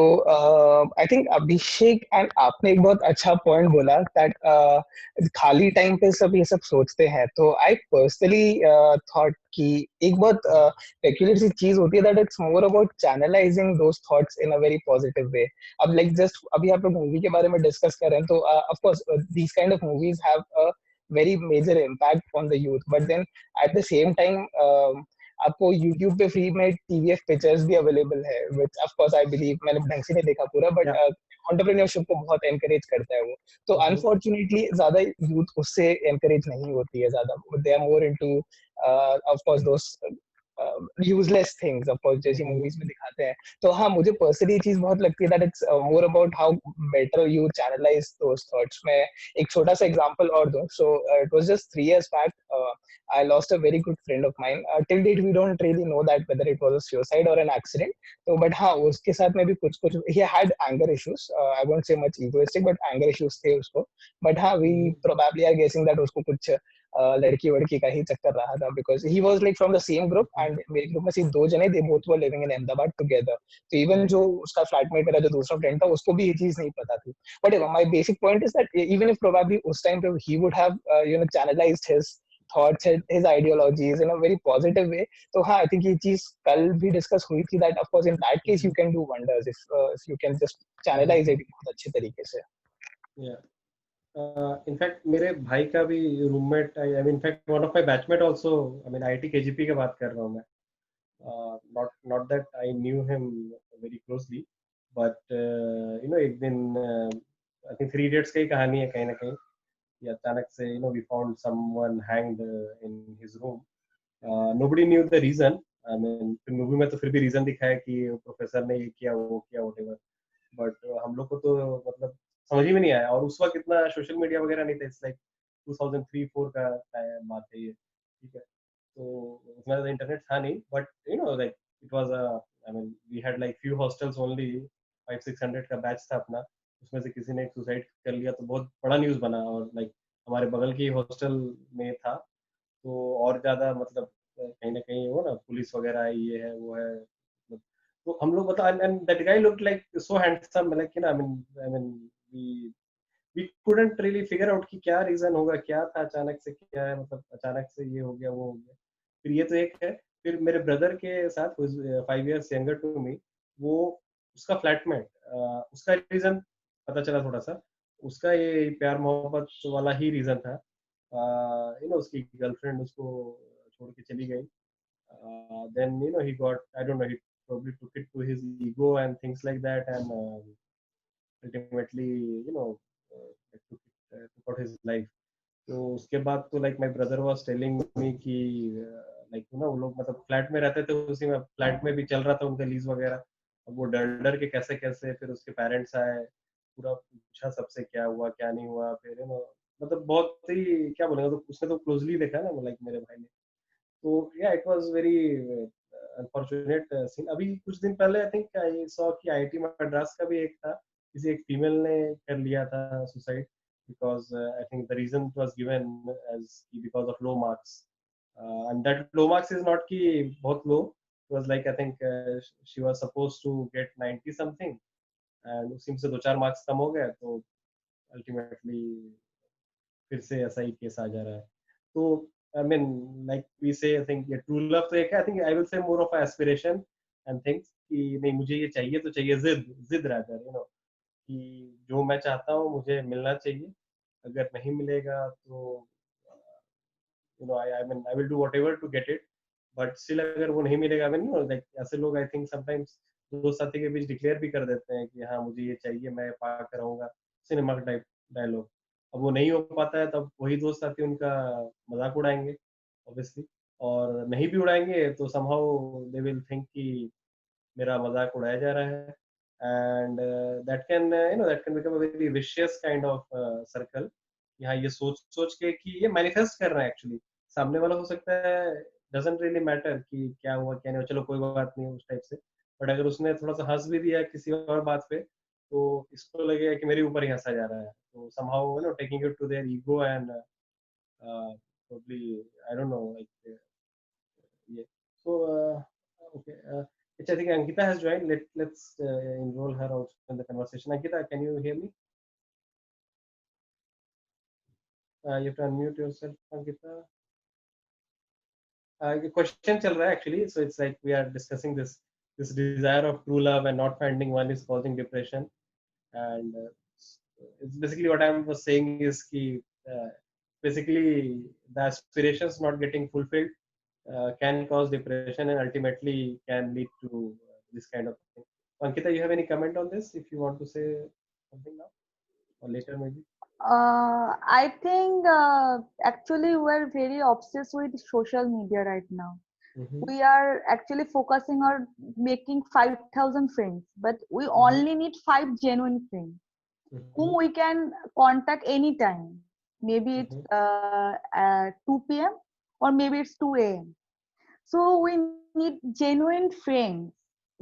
आई थिंक अभिषेक एंड आपने एक बहुत अच्छा पॉइंट बोला दैट खाली टाइम पे सब ये सब सोचते हैं। तो आई पर्सनली थॉट कि एक बहुत पेक्यूलियर सी चीज होती है that it's more about channelising those thoughts in a very positive way. अब लाइक जस्ट अभी आप लोग मूवी के बारे में डिस्कस कर रहे हैं, तो of course these kind of movies have a very major impact on the youth, but then at the same time आपको YouTube पे फ्री में TVF पिक्चर्स भी अवेलेबल है, which of course I believe, मैंने ढंग से नहीं देखा पूरा, बट एंटरप्रेन्योरशिप को बहुत एनकरेज करता है वो। तो अनफॉर्चुनेटली ज्यादा यूथ उससे एनकरेज नहीं होती है ज्यादा, they are more into of course those useless things of course जैसी मूवीज में दिखाते हैं. तो हाँ, मुझे पर्सनली ये चीज बहुत लगती है that it's more about how better you channelise those thoughts. मैं एक छोटा सा एग्जांपल और दूं. So it was just 3 years back. I lost a very good friend of mine. Till date we don't really know that whether it was a suicide or an accident. तो but हाँ, उसके साथ में भी कुछ कुछ he had anger issues. I won't say much egoistic, but anger issues थे उसको. But हाँ, we probably are guessing that उसको कुछ लड़की वड़की का ही चक्कर रहा था, because he was like from the same group and मेरे ग्रुप में सिर्फ 2 जने, they both were living in Ahmedabad together. तो even जो उसका फ्लैटमेट मेरा जो दूसरा फ्रेंड था, उसको भी ये चीज नहीं पता थी. But my basic point is that even if probably उस time पे he would have channelized his thoughts, his ideologies in a very positive way. तो हाँ, I think ये चीज कल भी डिस्कस हुई थी that of course in that case you can do wonders if you can just channelize it बहुत अच्छे तरीके से. Yeah. In fact, मेरे भाई का भी roommate, I mean, in fact, one of my batchmate also, I mean, IIT KGP की बात कर रहा हूँ मैं. Not that I knew him very closely, but एक दिन I think 3 Idiots की कहानी है कहीं ना कहीं. अचानक से we found someone hanged in his room. Nobody knew the reason. I mean, movie में तो फिर भी रीजन दिखाया कि प्रोफेसर ने ये किया वो किया whatever. बट हम लोग को तो मतलब समझ ही में नहीं आया. और उस वक्त इतना सोशल मीडिया वगैरह नहीं था. इट्स लाइक 2003-4 का बात है ये. ठीक है, तो उतना ज़्यादा इंटरनेट था नहीं. But like it was I mean we had like few hostels only. 500-600 का बैच था अपना. उसमें से किसी ने सुसाइड कर लिया तो बहुत बड़ा न्यूज़ बना. और लाइक हमारे बगल की हॉस्टल में था, तो और ज़्यादा मतलब कहीं ना कहीं वो ना पुलिस वगैरह ये है वो है. तो हम लोग मतलब and that guy looked like so handsome, like I mean we couldn't really figure out कि क्या रीजन होगा, क्या था अचानक से, क्या है मतलब अचानक से ये हो गया वो हो गया. फिर ये तो एक है. फिर मेरे ब्रदर के साथ 5 years younger to me, वो उसका फ्लैटमेट, उसका रीजन पता चला थोड़ा सा. उसका ये प्यार मोहब्बत वाला ही रीजन था. उसकी गर्लफ्रेंड उसको छोड़ के चली गई. Then he got, I don't know, he probably took it to his ego and things like that, and ultimately took out his life. तो उसके बाद तो like my brother was telling me कि like वो लोग मतलब फ्लैट में रहते थे, उसी में फ्लैट में भी चल रहा था उनका लीज वगैरह. अब वो डर डर के कैसे कैसे फिर उसके पेरेंट्स आए, पूरा पूछा सबसे क्या हुआ क्या नहीं हुआ. फिर मतलब बहुत ही क्या बोलेंगे, तो उसने तो क्लोजली देखा ना लाइक मेरे भाई ने. तो या it was very unfortunate scene. अभी कुछ दिन पहले आई थिंक आई सॉ कि आईआईटी मद्रास का भी एक था, किसी एक फीमेल ने कर लिया था suicide, because I think the reason it was given as because of low marks, and that low marks is not ki bahut low. It was like I think she was supposed to get 90 something, and उसी में से 2-4 marks कम हो गए, तो ultimately फिर से ऐसा ही case आ जा रहा है. तो I mean, like we say, I think true love तो एक है. I think I will say more of a aspiration and things कि नहीं मुझे ये चाहिए तो चाहिए, जिद rather, कि जो मैं चाहता हूँ मुझे मिलना चाहिए. अगर नहीं मिलेगा तो I mean I will do whatever to get it, but still अगर वो नहीं मिलेगा, I mean like ऐसे लोग I think sometimes दोस्त साथी के बीच डिक्लेयर भी कर देते हैं कि हाँ मुझे ये चाहिए, मैं पा कर रहूंगा, सिनेमा टाइप डायलॉग. अब वो नहीं हो पाता है, तब वही दोस्त साथी उनका मजाक उड़ाएंगे ऑब्वियसली. और नहीं भी उड़ाएंगे तो somehow they will think कि मेरा मजाक उड़ाया जा रहा है. And that can that can become a very vicious kind of circle. यहाँ ये सोच सोच के कि ये मैनिफेस्ट कर रहा है एक्चुअली. सामने वाला हो सकता है डजंट रियली मैटर कि क्या हुआ क्या नहीं हुआ, चलो कोई बात नहीं उस टाइप से. बट अगर उसने थोड़ा सा हंस भी दिया किसी और बात पे, तो इसको लगेगा कि मेरे ऊपर ही हंसा जा रहा है. तो somehow taking it to their ego and probably I don't know like yeah. So okay. Which I think Ankita has joined. Let's enroll her also in the conversation. Ankita, can you hear me? You have to unmute yourself, Ankita. Question चल रहा है actually. So it's like we are discussing this desire of true love and not finding one is causing depression. And it's basically what I was saying is कि basically the aspirations not getting fulfilled can cause depression and ultimately can lead to this kind of thing. Ankita, you have any comment on this if you want to say something now or later maybe? I think actually we're very obsessed with social media right now. We are actually focusing on making 5,000 friends, but we only need 5 genuine friends whom we can contact anytime. Maybe it's at 2 p.m. or maybe it's 2 a.m. So we need genuine friends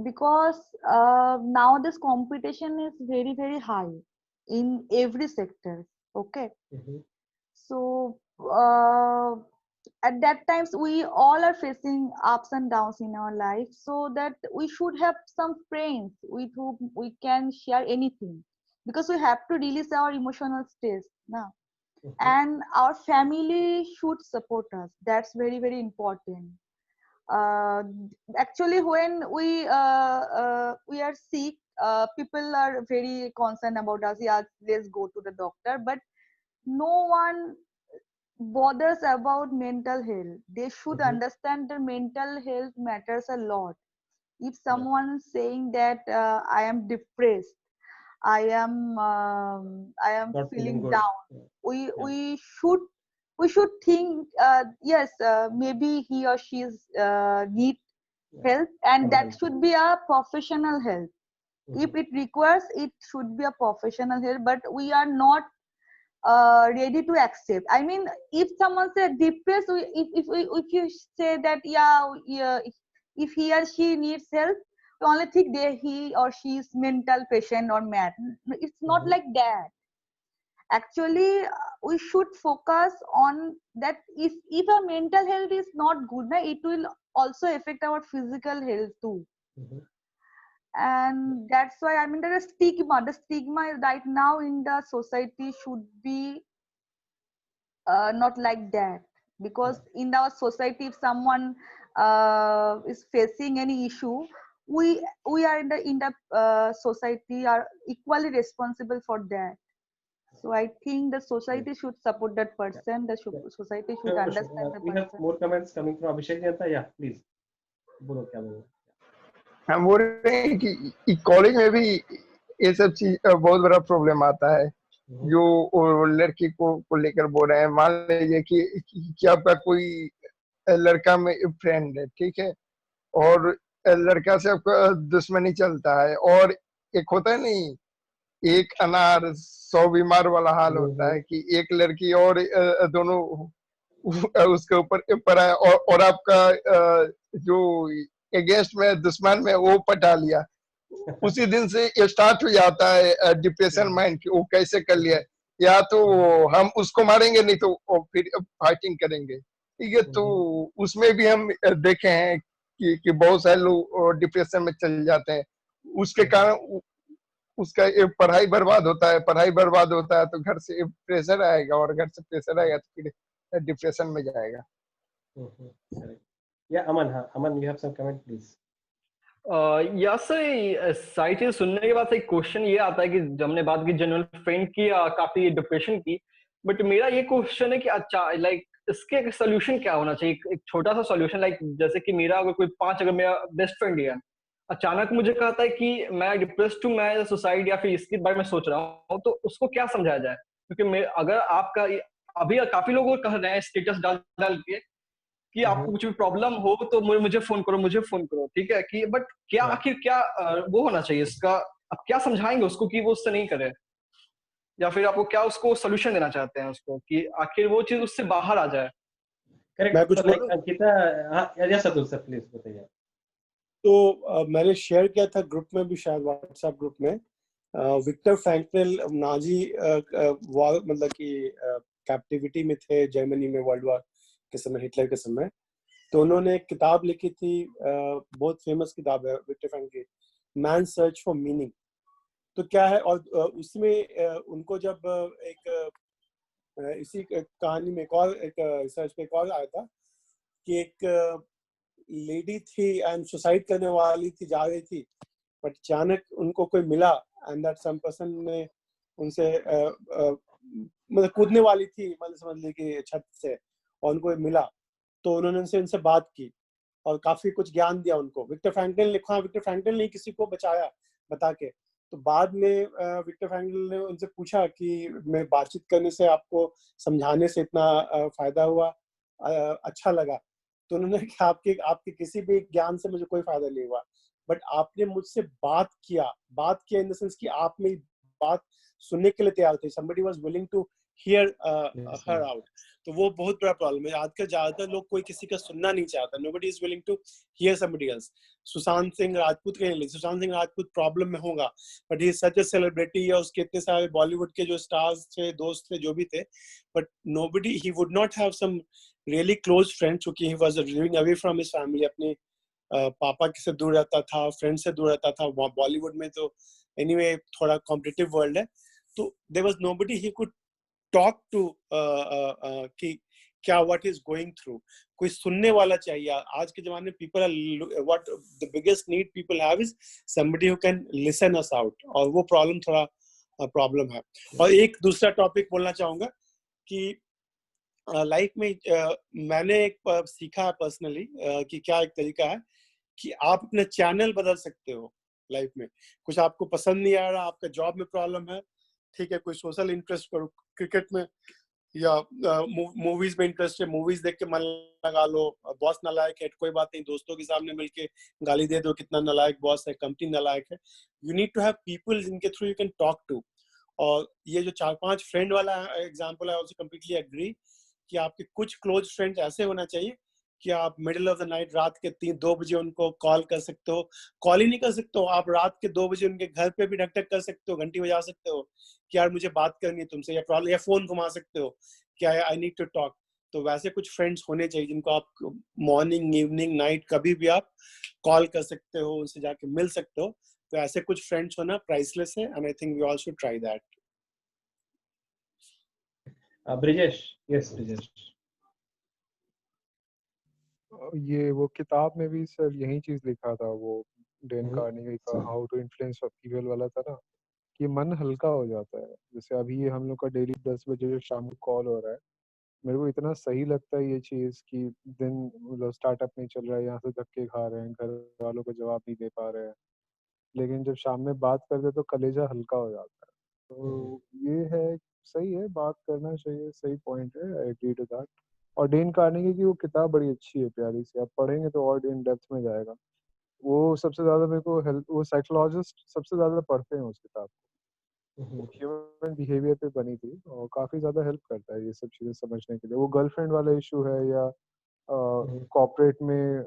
because now this competition is very, very high in every sector. Okay. So at that times we all are facing ups and downs in our life, so that we should have some friends with whom we can share anything, because we have to release our emotional stress now. And our family should support us. That's very, very important. Actually, when we are sick, people are very concerned about us. Yeah, let's go to the doctor, but no one bothers about mental health. They should understand that mental health matters a lot. If someone is saying that I am depressed, I am Not feeling feeling good. down, we should think, yes, maybe he or she is need help, and that should be a professional help. If it requires, it should be a professional help, but we are not ready to accept. I mean, if someone says depressed, if you say that, yeah, if he or she needs help, you only think that he or she is mental patient or mad. It's not like that. Actually, we should focus on that. If our mental health is not good, it will also affect our physical health too. And that's why, I mean, there is stigma. The stigma right now in the society should be not like that, because in our society, if someone is facing any issue, we are in the society are equally responsible for that. So I think the society should support that person. The society should Sure, understand the we have person. more comments coming from Abhishek Janta. Yeah, please. बोलो क्या बोलो. हम बोल रहे हैं कि college में भी ये सब चीज बहुत बड़ा प्रॉब्लम आता है, जो लड़की को लेकर बोल रहे हैं. मान लीजिए कि आपका कोई लड़का में फ्रेंड है, ठीक है, और लड़का से आपका दुश्मनी चलता है, और एक होता है नहीं, एक अनार 100 बीमार वाला हाल होता है कि एक लड़की और दोनों उसके ऊपर पड़ा है, और आपका जो अगेंस्ट में दुश्मन में वो पटा लिया. उसी दिन से ये स्टार्ट हो जाता है डिप्रेशन माइंड की, वो कैसे कर लिया, या तो हम उसको मारेंगे, नहीं तो फिर फाइटिंग करेंगे. ठीक है, तो उसमें भी हम देखे हैं कि बहुत सारे लोग डिप्रेशन में चले जाते हैं. उसके कारण उसका पढ़ाई बर्बाद होता है, पढ़ाई बर्बाद होता है तो घर से प्रेशर आएगा, और घर से प्रेशर आएगा तो फिर डिप्रेशन में जाएगा. या अमन, you have some comment please. या सर, सारी चीज सुनने के बाद एक क्वेश्चन ये आता है कि जब हमने बात की जनरल फ्रेंड की या काफी डिप्रेशन की, बट मेरा ये क्वेश्चन है कि अच्छा, लाइक इसके एक सोल्यूशन क्या होना चाहिए, एक छोटा सा सोल्यूशन. लाइक जैसे कि मेरा अगर कोई 5 अगर मेरा बेस्ट फ्रेंड है, अचानक मुझे कहता है कि मैं डिप्रेस्ड हूँ, मैं सुसाइड या फिर इसके बारे में सोच रहा हूँ, तो उसको क्या समझाया जाए? क्योंकि अगर आपका अभी काफी लोग कह रहे हैं स्टेटस डाल के कि आपको कुछ भी प्रॉब्लम हो तो मुझे फोन करो, ठीक है, कि बट क्या आखिर क्या वो होना चाहिए इसका? आप क्या समझाएंगे उसको कि वो उससे नहीं करे, या फिर आपको क्या उसको सोल्यूशन देना चाहते हैं उसको कि आखिर वो चीज उससे बाहर आ जाए? मैं कुछ Ankita, yes Atul sir please बताइए. तो मैंने शेयर किया था ग्रुप में भी, शायद व्हाट्सएप ग्रुप में, विक्टर फ्रैंकल नाजी मतलब कि कैप्टिविटी में थे जर्मनी में वर्ल्ड वॉर के समय, हिटलर के समय. तो उन्होंने एक किताब लिखी थी, बहुत फेमस किताब है विक्टर फ्रैंकल की, मैन सर्च फॉर मीनिंग. तो क्या है, और उसमें उनको जब इसी कहानी में एक रिसर्च पे एक और आया था कि एक लेडी थी एंड सुसाइड करने वाली थी, जा रही थी, बट अचानक उनको कोई मिला एंड दैट सम पर्सन ने उनसे मतलब कूदने वाली थी, मतलब समझ ली कि छत से, और उनको मिला तो उन्होंने उनसे बात की और काफी कुछ ज्ञान दिया उनको. विक्टर फ्रैंकल ने लिखा, विक्टर फ्रैंकल ने किसी को बचाया बता के. तो बाद में विक्टर फ्रैंकल ने उनसे पूछा कि मैं बातचीत करने से, आपको समझाने से इतना फायदा हुआ, अच्छा लगा, तो उन्होंने कहा आपके आपके किसी भी ज्ञान से मुझे कोई फायदा नहीं हुआ, बट आपने मुझसे बात किया इन द सेंस कि आप मेरी बात सुनने के लिए तैयार थे, somebody was willing to hear Yes, her yes. out. तो वो बहुत बड़ा प्रॉब्लम है। आजकल ज्यादातर लोग कोई किसी का सुनना नहीं चाहता, nobody is willing to hear somebody else. Sushant Singh Rajput के लिए, सुशांत सिंह राजपूत प्रॉब्लम में होगा, but he is such a celebrity, या उसके इतने सारे बॉलीवुड के जो स्टार्स थे, दोस्त थे, जो भी थे, but nobody, he would not have some really close friends, क्योंकि he was living away from his family, अपने पापा से दूर रहता था, फ्रेंड से दूर रहता था। बॉलीवुड में तो एनीवे थोड़ा कॉम्पिटिटिव वर्ल्ड है, तो there was nobody he could talk to कि क्या व्हाट इज गोइंग थ्रू, कोई सुनने वाला चाहिए। आज के जमाने में people are what the biggest need people have is somebody who can listen us out, और वो प्रॉब्लम थोड़ा प्रॉब्लम है। और एक दूसरा टॉपिक बोलना चाहूंगा कि लाइफ में मैंने एक सीखा है पर्सनली कि क्या एक तरीका है कि आप अपना चैनल बदल सकते हो लाइफ में। कुछ आपको पसंद नहीं आ रहा, आपका जॉब में प्रॉब्लम है, ठीक है, कोई सोशल इंटरेस्ट करो, क्रिकेट में या मूवीज में इंटरेस्ट है, मूवीज देख के मन लगा लो, बॉस नालायक है, कोई बात नहीं, दोस्तों के सामने मिलके गाली दे दो कितना नालायक बॉस है, कंपनी नालायक है। You need to have people जिनके through you can talk to. और ये जो 4-5 फ्रेंड वाला एग्जांपल है, ऑल्सो कंप्लीटली एग्री कि आपके कुछ क्लोज फ्रेंड्स ऐसे होना चाहिए कि आप मिडिल ऑफ द नाइट, रात के 3-2 बजे उनको कॉल कर सकते हो। कॉल ही नहीं कर सकते हो, आप रात के 2 बजे उनके घर पे भी ढक कर सकते हो, घंटी बजा सकते हो कि यार मुझे बात करनी है तुमसे, या प्रॉब्लम, या फोन घुमा सकते हो कि आई नीड टू टॉक। तो वैसे कुछ फ्रेंड्स होने चाहिए जिनको आप मॉर्निंग, इवनिंग, नाइट कभी भी आप कॉल कर सकते हो, उनसे जाके मिल सकते हो। तो ऐसे कुछ फ्रेंड्स होना प्राइसलेस है, and I think we all should try that. Brijesh, yes, Brijesh. ये वो किताब में भी सर यही चीज लिखा था, वो डेन हम्म, कार्नेगी का हाउ टू इन्फ्लुएंस पीपल वाला था ना, कि मन हल्का हो जाता है। जैसे अभी हम लोग का डेली 10 बजे जो शाम को कॉल हो रहा है, मेरे को इतना सही लगता है ये चीज कि दिन मतलब स्टार्टअप नहीं चल रहा है, यहाँ से धक्के खा रहे हैं, घर वालों को जवाब नहीं दे पा रहे हैं, लेकिन जब शाम में बात करते तो कलेजा हल्का हो जाता है। तो ये है, सही है, बात करना चाहिए, सही पॉइंट है, आई एग्री टू दैट। और डेन कार्नेगी की वो किताब बड़ी अच्छी है, प्यारी सी, आप पढ़ेंगे तो और इन डेप्थ में जाएगा। वो सबसे ज्यादा मेरे को हेल्प, वो साइकोलॉजिस्ट सबसे ज्यादा पढ़ते हैं उस किताब को, ह्यूमन बिहेवियर पे बनी थी, और काफी ज्यादा हेल्प करता है ये सब चीजें समझने के लिए। वो गर्लफ्रेंड वाला इशू है, या कॉर्पोरेट में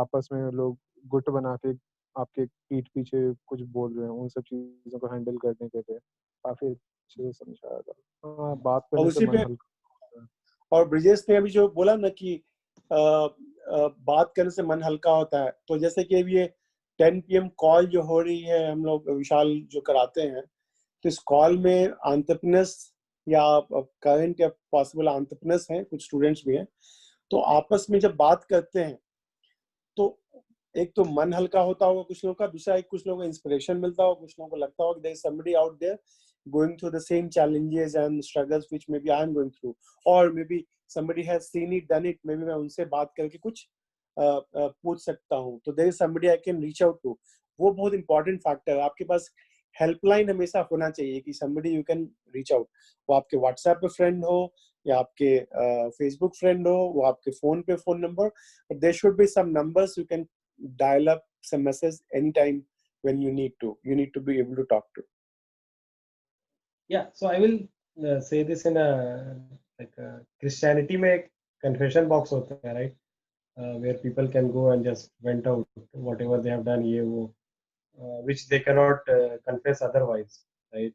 आपस में लोग गुट बना के आपके पीठ पीछे कुछ बोल रहे हैं, उन सब चीजों को हैंडल करने के लिए काफी अच्छे से समझाया था। हाँ, बात और करने से उसी मन पे, हल्का। और ब्रिजेश ने अभी जो बोला ना कि बात करने से मन हल्का होता है, तो जैसे कि अभी ये 10 PM कॉल जो हो रही है, हम लोग विशाल जो कराते हैं, तो इस कॉल में एंटरप्रेन्योर्स या करंट या पॉसिबल एंटरप्रेन्योर्स हैं, कुछ स्टूडेंट्स भी हैं, तो आपस में जब बात करते हैं तो एक तो मन हल्का होता होगा कुछ लोगों का, दूसरा एक कुछ लोगों को इंस्पिरेशन मिलता होगा, कुछ लोगों को लगता होगा कि there is somebody out there going through the same challenges and struggles which maybe I am going through, or maybe somebody has seen it, done it, maybe मैं उनसे बात करके कुछ पूछ सकता हूँ, तो there is somebody I can reach out to। वो बहुत important factor है। आपके पास हेल्पलाइन हमेशा होना चाहिए कि somebody you can reach out, वो आपके व्हाट्सएप पे फ्रेंड हो, या आपके फेसबुक फ्रेंड हो, वो आपके फोन पे phone number, but there should be some numbers you can dial up some message anytime when you need to be able to talk to। Yeah, so I will say this in a Christianity में एक confession box होता है, right? Where people can go and just vent out whatever they have done, ये वो, which they cannot confess otherwise, right?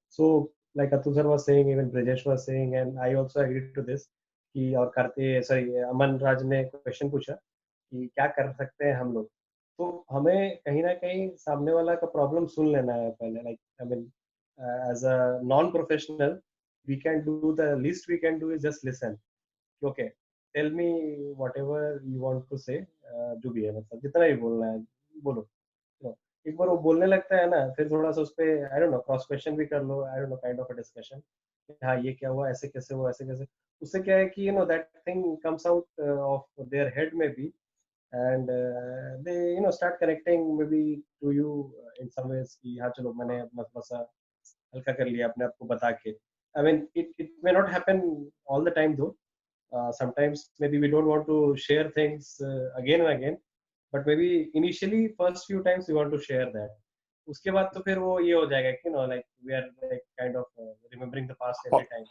So like Atul sir was saying, even Brajesh was saying, and I also agree to this कि और करते, sorry, अमन राज ने question पूछा कि क्या कर सकते हैं हम लोग। तो हमें कहीं ना कहीं सामने वाला का प्रॉब्लम सुन लेना है पहले, like I mean as a non-professional, we can do the least we can do is just listen. Okay, tell me whatever you want to say, जो भी है, मतलब जितना भी बोलना है बोलो। एक बार वो बोलने लगता है ना, फिर थोड़ा सा उस पे I don't know cross question भी कर लो, I don't know kind of a discussion, हाँ ये क्या हुआ, ऐसे कैसे हुआ, ऐसे कैसे, उससे क्या है कि that thing comes out of their head में भी, and they start connecting maybe to you in some ways कि हाँ चलो मैंने अपना थोड़ा सा हल्का कर लिया अपने आप को बता के। I mean it may not happen all the time though, sometimes maybe we don't want to share things again and again, but maybe initially first few times we want to share that. उसके बाद तो फिर वो ये हो जाएगा कि like we are like kind of remembering the past every time.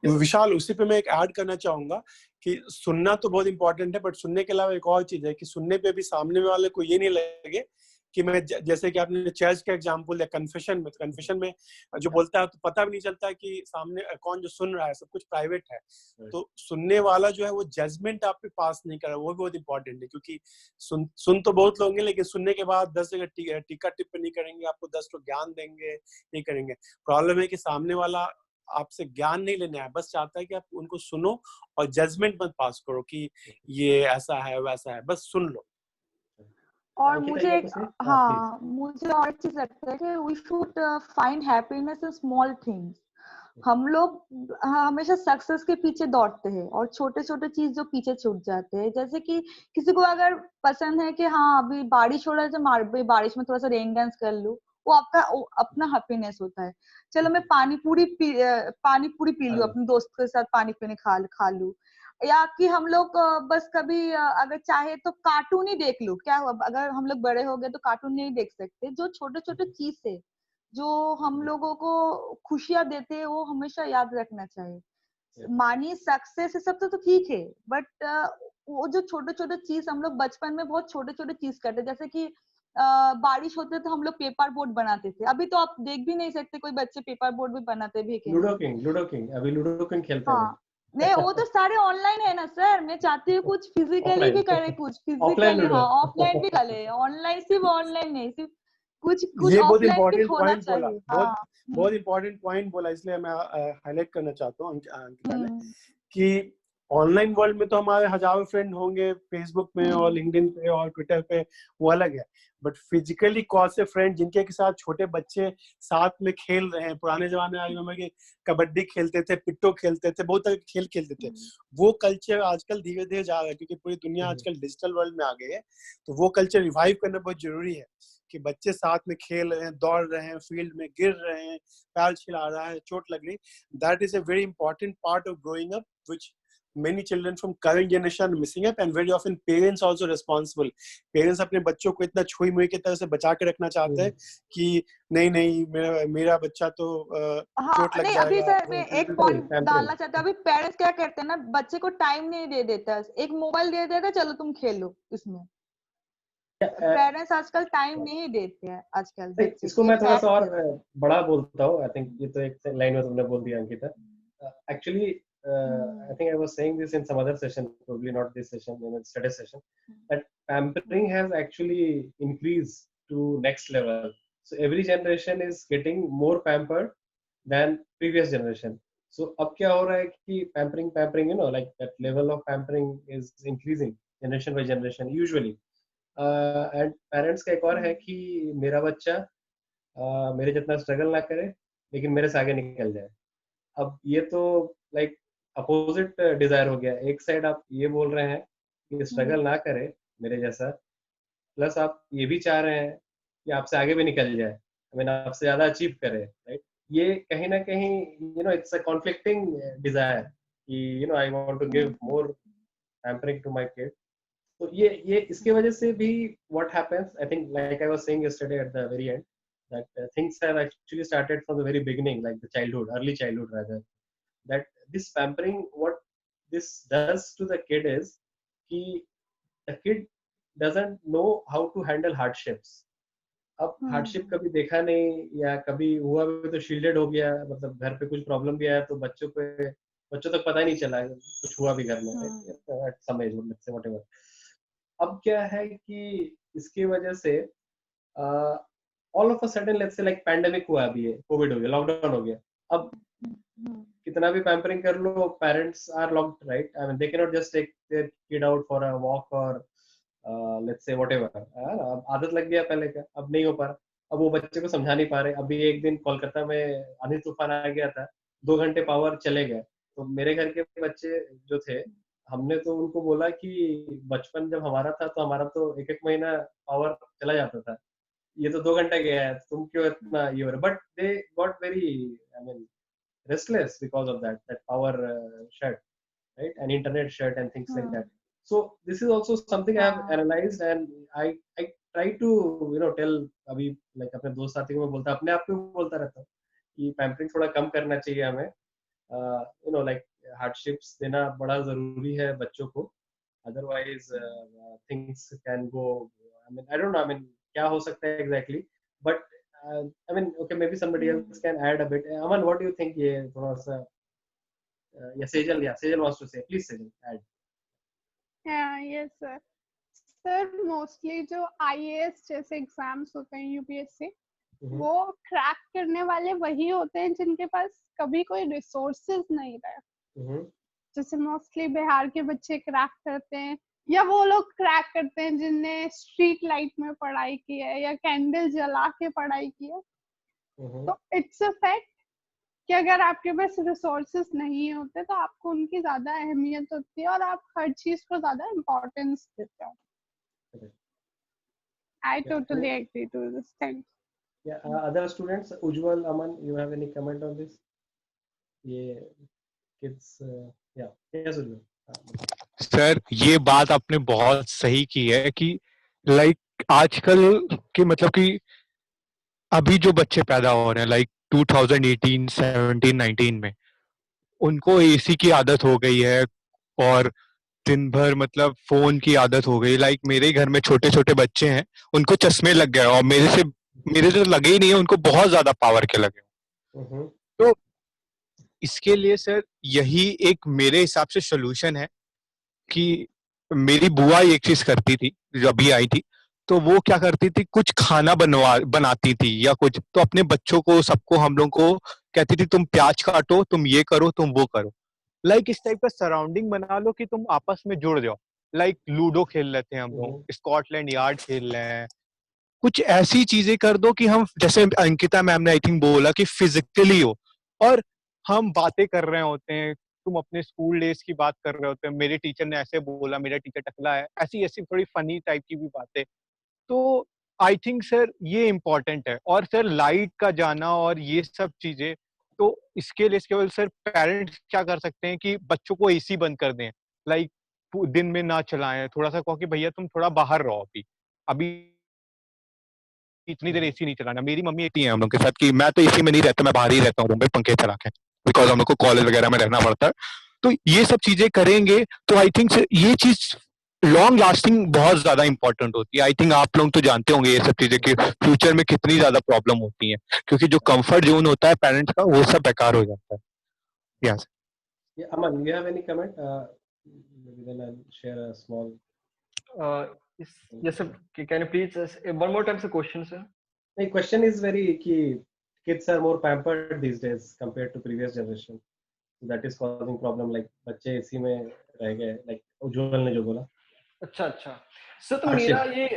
विशाल, उसी पे मैं एक ऐड करना चाहूंगा कि सुनना तो बहुत इंपॉर्टेंट है, बट सुनने के अलावा एक और चीज है कि सुनने पे भी सामने वाले को ये नहीं लगे कि मैं, जैसे कि आपने चर्च का एग्जांपल दिया, कन्फेशन में जो बोलता है तो पता भी नहीं चलता कि सामने कौन जो सुन रहा है, सब कुछ प्राइवेट है। तो सुनने वाला जो है वो जजमेंट आप पे पास नहीं कर रहा, वो भी बहुत इंपॉर्टेंट है, क्योंकि सुन तो बहुत लोग हैं, लेकिन सुनने के बाद 10 जगह टीका टिप्पणी करेंगे, आपको 10 को ज्ञान देंगे, नहीं करेंगे। प्रॉब्लम है कि सामने वाला आपसे ज्ञान नहीं लेने आया, बस चाहता है कि आप उनको सुनो और जजमेंट मत पास करो कि ये ऐसा है वैसा है, बस सुन लो। और मुझे और एक चीज लगता है कि we should find happiness in small things. हम लोग हमेशा सक्सेस के पीछे दौड़ते हैं और छोटे छोटे चीज जो पीछे छूट जाते हैं, जैसे कि किसी को अगर पसंद है कि हाँ अभी बारिश हो रहा है तो बारिश में थोड़ा सा रेन डांस कर लूं, वो आपका अपना हैप्पीनेस होता है। चलो मैं पानी पूरी पी लूं, अपने दोस्त के साथ पानी पीने खा लूं, या कि हम लोग बस कभी अगर चाहे तो कार्टून ही देख लो। क्या हुआ, अगर हम लोग बड़े हो गए तो कार्टून नहीं देख सकते। जो छोटे छोटे चीज है जो हम लोगों को खुशियां देते हैं वो हमेशा याद रखना चाहिए। मानी सक्सेस सब तो ठीक है, बट वो जो छोटे छोटे चीज हम लोग बचपन में बहुत छोटे छोटे चीज करते, जैसे कि बारिश होते तो हम लोग पेपर बोर्ड बनाते थे। अभी तो आप देख भी नहीं सकते कोई बच्चे पेपर बोर्ड भी बनाते भी। लूडो किंग अभी लूडो किंग खेलते हैं। नहीं, वो तो सारे ऑनलाइन है ना सर। मैं चाहती हूँ कुछ फिजिकली भी करे, कुछ फिजिकली ऑफलाइन भी करे। ऑनलाइन सिर्फ ऑनलाइन नहीं, सिर्फ कुछ ऑफलाइन भी होना चाहिए। बहुत इंपॉर्टेंट पॉइंट बोला, इसलिए मैं हाईलाइट करना चाहता हूँ अंकिता ने कि ऑनलाइन वर्ल्ड में तो हमारे हजारों फ्रेंड होंगे, फेसबुक में और लिंक्डइन पे और ट्विटर पे, वो अलग है। बट फिजिकली कौन से फ्रेंड जिनके के साथ छोटे बच्चे साथ में खेल रहे हैं, पुराने जमाने में कबड्डी खेलते थे, पिट्टो खेलते थे, बहुत तरह के खेल खेलते थे, वो कल्चर आजकल धीरे धीरे जा रहा है, क्योंकि पूरी दुनिया आजकल डिजिटल वर्ल्ड में आ गई है। तो वो कल्चर रिवाइव करना बहुत जरूरी है कि बच्चे साथ में खेल रहे हैं, दौड़ रहे हैं, फील्ड में गिर रहे हैं, पैर छिला रहा है, चोट लग रही। That is a very important part of growing up, which many children from current generation are missing up, and very often parents also responsible. Parents अपने बच्चों को इतना छुई मुई की तरह से बचा के रखना चाहते हैं कि नहीं मेरा बच्चा तो चोट लग जाएगा। अभी सर मैं एक पॉइंट डालना चाहता हूँ। अभी पेरेंट्स क्या करते हैं ना, बच्चे को टाइम नहीं दे देता, एक मोबाइल दे देता, चलो तुम खेलो इसमें। पेरेंट्स आजकल टाइम नहीं देते हैं आजकल बच्चे। इसको मैं थोड़ा सा और बड़ा बोलता हूँ। आई थिंक ये तो एक लाइन में तुमने बोल दिया Ankita. Actually I think I was saying this in some other session, probably not this session, in a study session, that pampering has actually increased to next level. So every generation is getting more pampered than previous generation. So अब क्या हो रहा है कि pampering, like that level of pampering is increasing generation by generation usually. And parents का एक और है कि मेरा बच्चा मेरे जितना स्ट्रगल ना करे, लेकिन मेरे से आगे निकल जाए। अब ये तो like अपोजिट डिजायर हो गया। एक साइड आप ये बोल रहे हैं कि स्ट्रगल ना करे मेरे जैसा, प्लस आप ये भी चाह रहे हैं कि आपसे आगे भी निकल जाए, आपसे ज्यादा अचीव करे, राइट? ये कहीं ना कहीं इट्स अ कॉन्फ्लिक्टिंग डिजायर कि I want to give more pampering to my kid. तो ये इसके वजह से भी what happens, I think like I was saying yesterday at the very end, that things have actually started from the very beginning, like the early childhood rather, that this pampering, what this does to the kid is कि the kid doesn't know how to handle hardships. अब hardship कभी देखा नहीं या कभी हुआ भी तो शील्डेड हो गया, मतलब घर पे कुछ प्रॉब्लम भी आया तो बच्चों तक पता ही नहीं चला कुछ हुआ भी घर में at some age, let's say whatever. अब क्या है कि इसकी वजह से all of a sudden let's say like pandemic हुआ, अभी ये कोविड हो गया, लॉकडाउन हो गया, अब कितना भी पैम्परिंग कर लो, parents are locked, right? I mean they can not just take their kid out for a walk और लेट्स से व्हाटएवर। आदत लग गया पहले का, अब नहीं हो पा रहा। अब वो बच्चे को समझा नहीं पा रहे। अभी एक दिन कोलकाता में आंधी तूफान आ गया था, 2 घंटे पावर चले गए। तो मेरे घर के बच्चे जो थे, हमने तो उनको बोला कि बचपन जब हमारा था तो हमारा तो 1-1 महीना पावर चला जाता था, ये तो 2 घंटे गया है, तुम क्यों इतना ये हो रहा? But they got very restless because of that power shed. right? An internet shirt and things like that. So this is also something I have analyzed, and I try to tell अभी like अपने दोस्त साथी को मैं बोलता अपने आप को बोलता रहता हूँ कि पैम्परिंग थोड़ा कम करना चाहिए हमें, like hardships देना बड़ा जरूरी है बच्चों को, otherwise things can go, I don't know, क्या हो सकता है exactly, but okay, maybe somebody else can add a bit. Aman, what do you think? ये थोड़ा सा Sejal wants to say. Please, Sejal, add. Yes sir. Sir mostly जो IAS जैसे exams होते हैं UPSC, वो क्रैक करने वाले वही होते हैं जिनके पास कभी कोई रिसोर्सेज नहीं रहे। जैसे मोस्टली बिहार के बच्चे क्रैक करते हैं, या वो लोग क्रैक करते हैं जिनने स्ट्रीट लाइट में पढ़ाई की है या कैंडल जला के पढ़ाई की है। तो इट्स अ फैक्ट कि अगर आपके पास रिसोर्सेज नहीं होते तो आपको उनकी ज्यादा अहमियत होती है और आप हर चीज को ज्यादा इम्पोर्टेंस देते हो। I totally agree to this thing. Yeah, other students, Ujjwal, Aman, you have any comment on this? Yeah, kids, yeah, yes, Ujjwal. Sir ये बात आपने बहुत सही की है कि लाइक आजकल के मतलब कि अभी जो बच्चे पैदा हो रहे हैं लाइक 2018, 17, 19 में उनको एसी की आदत हो गई है और दिन भर मतलब फोन की आदत हो गई। लाइक मेरे घर में छोटे छोटे बच्चे हैं, उनको चश्मे लग गए और मेरे से लगे ही नहीं है, उनको बहुत ज्यादा पावर के लगे। तो इसके लिए सर यही एक मेरे हिसाब से सोल्यूशन है कि मेरी बुआ एक चीज करती थी जब अभी आई थी, तो वो क्या करती थी, कुछ खाना बनाती थी या कुछ, तो अपने बच्चों को सबको हम लोग को कहती थी तुम प्याज काटो, तुम ये करो, तुम वो करो। लाइक इस टाइप का सराउंडिंग बना लो कि तुम आपस में जुड़ जाओ। लाइक लूडो खेल लेते हैं हम लोग, स्कॉटलैंड यार्ड खेल रहे हैं, कुछ ऐसी चीजें कर दो कि हम, जैसे अंकिता मैम ने आई थिंक बोला कि फिजिकली हो और हम बातें कर रहे होते हैं। तुम अपने स्कूल डेज की बात कर रहे होते हैं, मेरे टीचर ने ऐसे बोला, मेरा टीचर टकला है, ऐसी ऐसी थोड़ी फनी टाइप की भी बातें। तो आई थिंक सर ये इम्पोर्टेंट है। और सर लाइट का जाना और ये सब चीजें, तो इसके लिए केवल सर पेरेंट्स क्या कर सकते हैं कि बच्चों को एसी बंद कर दें, लाइक दिन में ना चलाएं, थोड़ा सा कहो कि भैया तुम थोड़ा बाहर रहो, अभी इतनी देर एसी नहीं चलाना। मेरी मम्मी इतनी है हम लोग के साथ कि मैं तो एसी में नहीं रहता, मैं बाहर ही रहता हूँ रूम में पंखे चला के, बिकॉज हम लोग को कॉलेज वगैरह में रहना पड़ता है। तो ये सब चीजें करेंगे तो आई थिंक ये चीज लॉन्ग लास्टिंग बहुत ज्यादा इंपॉर्टेंट होती है। आई थिंक आप लोग तो जानते होंगे ये सब चीजें कि फ्यूचर में कितनी ज्यादा प्रॉब्लम होती है, क्योंकि जो कंफर्ट जोन होता है पेरेंट्स का वो सब बेकार हो जाता है। Yes Aman, you have any comment? Maybe then I'll share a small. Yes sir, can you please one more time the question sir? The question is very कि kids are more pampered these days compared to previous generation. So that is causing problem, like बच्चे इसी में रह गए, like उज्जवल ने जो बोला। अच्छा सर, तो मेरा ये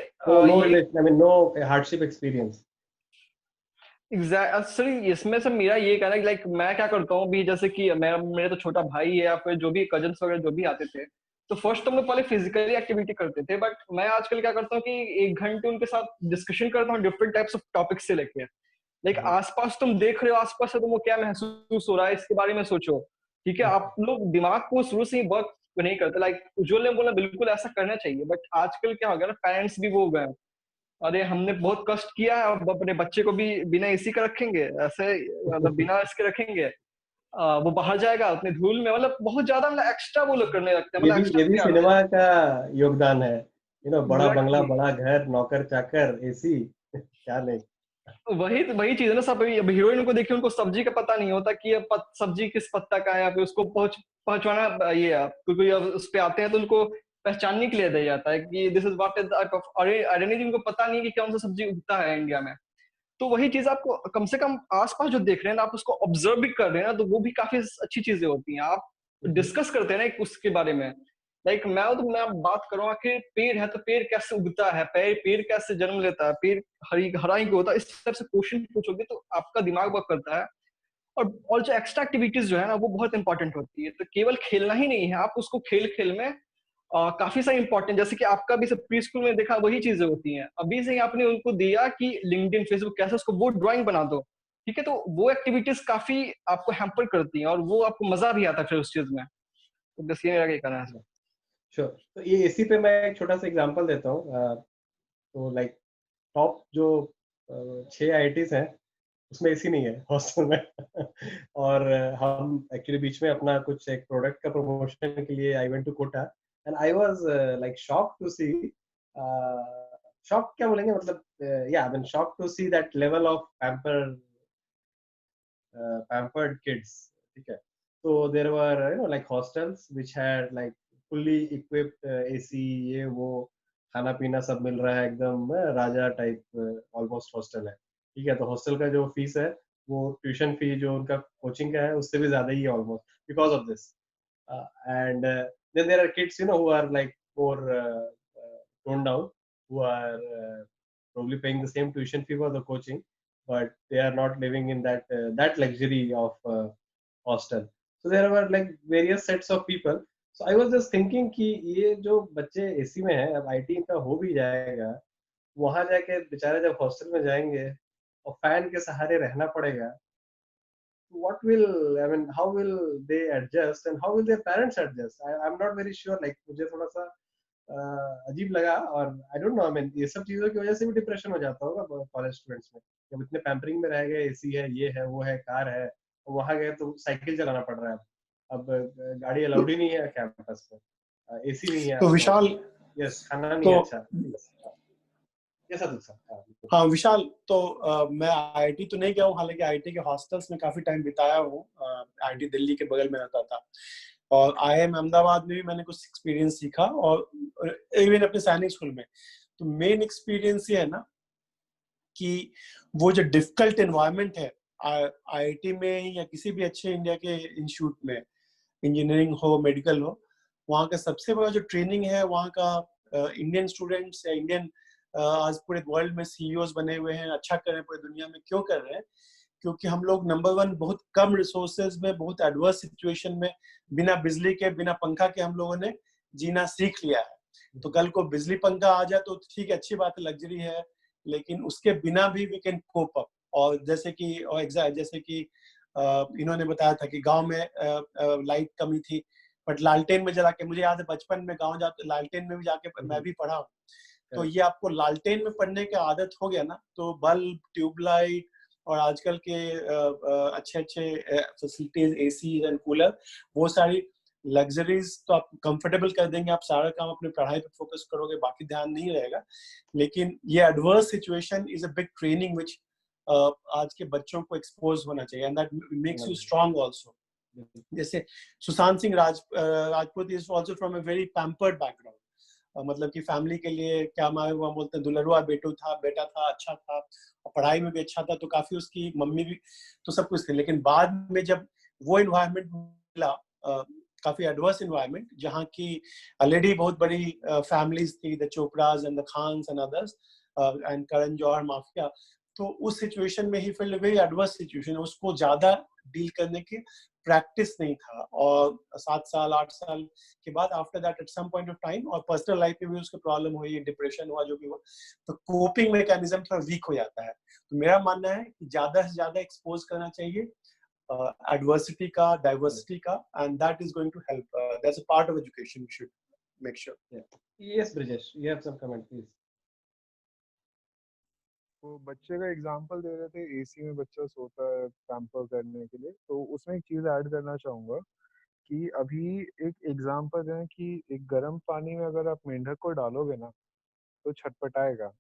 no hardship experience. Exact sir, इसमें सर मेरा ये कहना है कि लाइक मैं क्या करता हूँ अभी, जैसे कि मेरा तो छोटा भाई है या फिर जो भी कजन्स वगैरह जो भी आते थे, तो फर्स्ट तो हम लोग पहले फिजिकली एक्टिविटी करते थे, बट मैं आजकल क्या करता हूँ कि 1 घंटे उनके साथ डिस्कशन करता हूँ डिफरेंट टाइप्स ऑफ टॉपिक्स से लेके। लाइक आसपास तुम देख रहे हो, आसपास से तुमको क्या महसूस हो रहा है इसके बारे में सोचो, ठीक है। आप लोग दिमाग को शुरू से ही वर्क नहीं करते। लाइक उज्जवल ने बोला बिल्कुल ऐसा करना चाहिए, बट आजकल क्या हो गया ना, पेरेंट्स भी वो हो गए, अरे हमने बहुत कष्ट किया है, अब अपने बच्चे को भी बिना एसी का रखेंगे, ऐसे मतलब बिना इसके रखेंगे, वो बाहर जाएगा अपने धूल में, मतलब बहुत ज्यादा मतलब एक्स्ट्रा वो लोग करने लगते हैं। ये भी सिनेमा का योगदान है, बड़ा बंगला, बड़ा घर, नौकर चाकर, एसी, क्या नहीं। वही चीज है ना, सब हीरोइन को देखिए, उनको सब्जी का पता नहीं होता कि ये सब्जी किस पत्ता का है, या फिर उसको पहुंचवाना ये क्योंकि उस पे आते हैं तो उनको पहचानने के लिए दिया जाता है कि this is what is identity, उनको पता नहीं है कि कौन सा सब्जी उगता है इंडिया में। तो वही चीज आपको कम से कम आसपास जो देख रहे हैं ना, आप उसको ऑब्जर्व भी कर रहे हैं ना, तो वो भी काफी अच्छी चीजें होती हैं। आप डिस्कस करते हैं ना उसके बारे में। लाइक मैं बात करूंगा कि पेड़ है तो पेड़ कैसे उगता है, पेड़ कैसे जन्म लेता है, पेड़ हरा ही होता है, इस तरह से क्वेश्चन पूछोगे तो आपका दिमाग वर्क करता है। और जो एक्स्ट्रा एक्टिविटीज जो है ना, वो बहुत इंपॉर्टेंट होती है। तो केवल खेलना ही नहीं है, आप उसको खेल में काफी सारी इंपॉर्टेंट, जैसे कि आपका भी सब प्री स्कूल में देखा वही चीजें होती हैं। अभी से आपने उनको दिया कि लिंक्डइन, फेसबुक कैसे उसको वो ड्राइंग बना दो, ठीक है। तो वो एक्टिविटीज काफी आपको हैम्पर करती हैं और वो आपको मजा भी आता है फिर उस चीज में। तो बस ये मेरा क्या कहना है इसमें। श्योर। तो ये एसी पे मैं एक छोटा सा एग्जांपल देता हूँ। तो लाइक टॉप जो 6 आईआईटीज हैं उसमें एसी नहीं है हॉस्टल में और हम एक्चुअली बीच में अपना कुछ एक प्रोडक्ट का प्रमोशन के लिए I went to Kota and I was like shock to see, shock क्या बोलेंगे मतलब, या I mean shock to see that level of pampered kids, ठीक है। So there were like hostels which had like fully equipped AC, ये वो खाना पीना सब मिल रहा है एकदम राजा टाइप ऑलमोस्ट हॉस्टल है, ठीक है। तो हॉस्टल का जो फीस है वो ट्यूशन फी जो उनका कोचिंग का है उससे भी ज्यादा ही है almost because of this. And then there are kids who are like more toned down, who are probably paying the same tuition fee for the coaching, but they are not living in that luxury of hostel. So there were like various sets of people. So I was just thinking कि ये जो बच्चे AC में हैं, अब IT इनका हो भी जाएगा, वहां जाके बेचारे जब हॉस्टल में जाएंगे और फैन के सहारे रहना पड़ेगा, what will, I mean, how will they adjust and how will their parents adjust? I'm not very sure. Like मुझे थोड़ा सा अजीब लगा और आई डोंट नो, आई मीन ये सब चीजों की वजह से भी डिप्रेशन हो जाता होगा कॉलेज स्टूडेंट्स में, जब इतने पैम्परिंग में रह गए, एसी है, ये है, वो है, कार है, और वहां गए तो साइकिल चलाना पड़ रहा है। अब गाड़ी अलाउड ही नहीं है कैंपस पे, एसी नहीं है। तो विशाल, यस, खाना नहीं है अच्छा। कैसा दूसरा? हाँ विशाल, तो मैं आईआईटी तो नहीं गया हूँ, हालांकि आईआईटी के हॉस्टल्स में काफी टाइम बिताया हूँ। आईआईटी दिल्ली के बगल में रहता था और आईआईएम अहमदाबाद में भी मैंने कुछ एक्सपीरियंस सीखा और इवन अपने सैनिक स्कूल में। तो मेन एक्सपीरियंस ये है ना कि वो जो डिफिकल्ट एनवायरनमेंट है आईआईटी में या किसी भी अच्छे इंडिया के इंस्टीट्यूट में, इंजीनियरिंग हो, मेडिकल हो, वहाँ का सबसे बड़ा जो ट्रेनिंग है वहाँ का इंडियन स्टूडेंट्स या इंडियन आज पूरे वर्ल्ड में सीईओज बने हुए हैं, अच्छा कर रहे हैं पूरी दुनिया में। क्यों कर रहे हैं? क्योंकि हम लोग नंबर 1 बहुत कम रिसोर्सेज में, बहुत एडवर्स सिचुएशन में, बिना बिजली के, बिना पंखा के हम लोगों ने जीना सीख लिया है। तो कल को बिजली पंखा आ जाए तो ठीक है, अच्छी बात है, लग्जरी है, लेकिन उसके बिना भी वी कैन कोप अप। और जैसे कि इन्होंने बताया था कि गांव में लाइट कमी थी, बट लालटेन में जला के, मुझे याद है बचपन में गांव जाते लालटेन में भी जाके मैं भी पढ़ा हूँ। तो ये आपको लालटेन में पढ़ने की आदत हो गया ना, तो बल्ब, ट्यूबलाइट और आजकल के अच्छे फैसिलिटीज, एसी एंड कूलर, वो सारी लग्जरीज तो आप कंफर्टेबल कर देंगे, आप सारा काम अपनी पढ़ाई पे फोकस करोगे, बाकी ध्यान नहीं रहेगा। लेकिन ये adverse situation is a big training which आज के बच्चों को एक्सपोज होना चाहिए, and that makes you strong also. जैसे Sushant Singh Rajput is also from a very pampered background, मतलब कि फैमिली के लिए क्या हुआ बोलते हैं, दुलरुआ बेटा था, अच्छा था, और पढ़ाई में भी अच्छा था, तो काफी उसकी मम्मी भी तो सब कुछ थे। लेकिन बाद में जब वो एनवायरनमेंट मिला, काफी एडवर्स एनवायरनमेंट, जहाँ की ऑलरेडी बहुत बड़ी फैमिलीज थी, the Chopras and the Khans and others and Karan Johar mafia, तो उस सिचुएशन में ही फिर वेरी एडवर्स सिचुएशन, उसको ज्यादा डील करने की प्रैक्टिस नहीं था। और 7 साल 8 साल के बाद after that at some point of time, और पर्सनल लाइफ में भी उसको प्रॉब्लम हुई, डिप्रेशन हुआ, जो भी हुआ, तो कोपिंग मैकेनिज्म थोड़ा वीक हो जाता है। तो मेरा मानना है कि ज्यादा से ज्यादा एक्सपोज करना चाहिए adversity का, diversity का, and that is going to help. That's a part of education. We should make sure. Yeah. Yes, Brijesh, you have some comment, please. तो बच्चे का एग्जांपल दे रहे थे, एसी में बच्चा सोता है पैम्पर करने के लिए, तो उसमें एक चीज ऐड करना चाहूंगा कि अभी एक एग्जांपल है कि एक गर्म पानी में अगर आप मेंढक को डालोगे ना तो छटपटाएगा,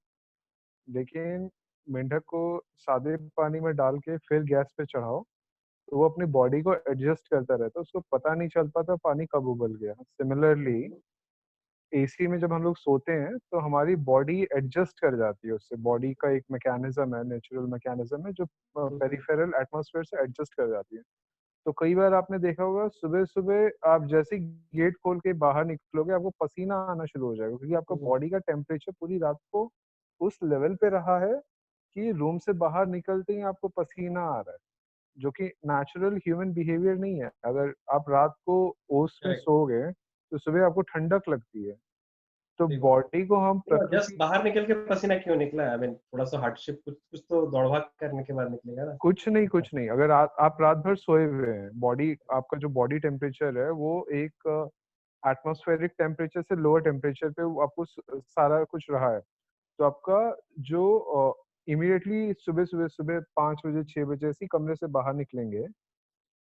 लेकिन मेंढक को सादे पानी में डाल के फिर गैस पे चढ़ाओ तो वो अपनी बॉडी को एडजस्ट करता रहता है, उसको पता नहीं चल पाता पानी कब उबल गया। सिमिलरली एसी में जब हम लोग सोते हैं तो हमारी बॉडी एडजस्ट कर जाती है उससे, बॉडी का एक मैकेनिज्म है, नेचुरल मैकेनिज्म है जो पेरिफेरल एटमॉस्फेयर से एडजस्ट कर जाती है। तो कई बार आपने देखा होगा सुबह सुबह आप जैसे गेट खोल के बाहर निकलोगे आपको पसीना आना शुरू हो जाएगा, क्योंकि आपका बॉडी का टेम्परेचर पूरी रात को उस लेवल पे रहा है कि रूम से बाहर निकलते ही आपको पसीना आ रहा है, जो कि नेचुरल ह्यूमन बिहेवियर नहीं है। अगर आप रात को ओस में सो गए तो सुबह आपको ठंडक लगती है, तो बॉडी को हम जस्ट प्रकृति बाहर निकल के पसीना क्यों निकला? आई मीन थोड़ा सा हार्डशिप, कुछ तो दौड़ भाग करने के बाद निकलेगा ना। कुछ नहीं, अगर आप रात भर सोए हुए हैं, बॉडी आपका जो बॉडी टेम्परेचर है वो एक एटमॉस्फेरिक टेम्परेचर से लोअर टेम्परेचर पे आपको सारा कुछ रहा है, तो आपका जो इमीडिएटली सुबह 5 बजे 6 बजे ऐसे कमरे से बाहर निकलेंगे,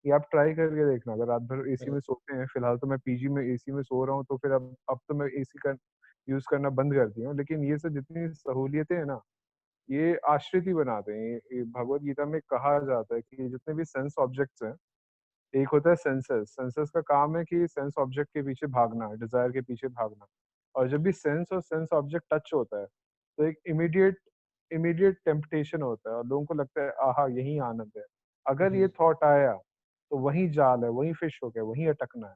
ये आप ट्राई करके देखना। अगर रात भर एसी में सोते हैं, फिलहाल तो मैं पीजी में एसी में सो रहा हूँ, तो फिर अब तो मैं एसी का यूज करना बंद कर दिया हूँ, लेकिन ये सब जितनी सहूलियतें हैं ना, ये आश्रित ही बनाते हैं। ये भगवत गीता में कहा जाता है कि जितने भी सेंस ऑब्जेक्ट्स हैं, एक होता है सेंसस। सेंसस का काम है कि सेंस ऑब्जेक्ट के पीछे भागना, डिजायर के पीछे भागना, और जब भी सेंस और सेंस ऑब्जेक्ट टच होता है तो एक इमीडिएट टेम्पटेशन होता है और लोगों को लगता है आहा यही आनंद है। अगर ये थॉट आया तो वही जाल है, वही फिश हो गया, वही अटकना है।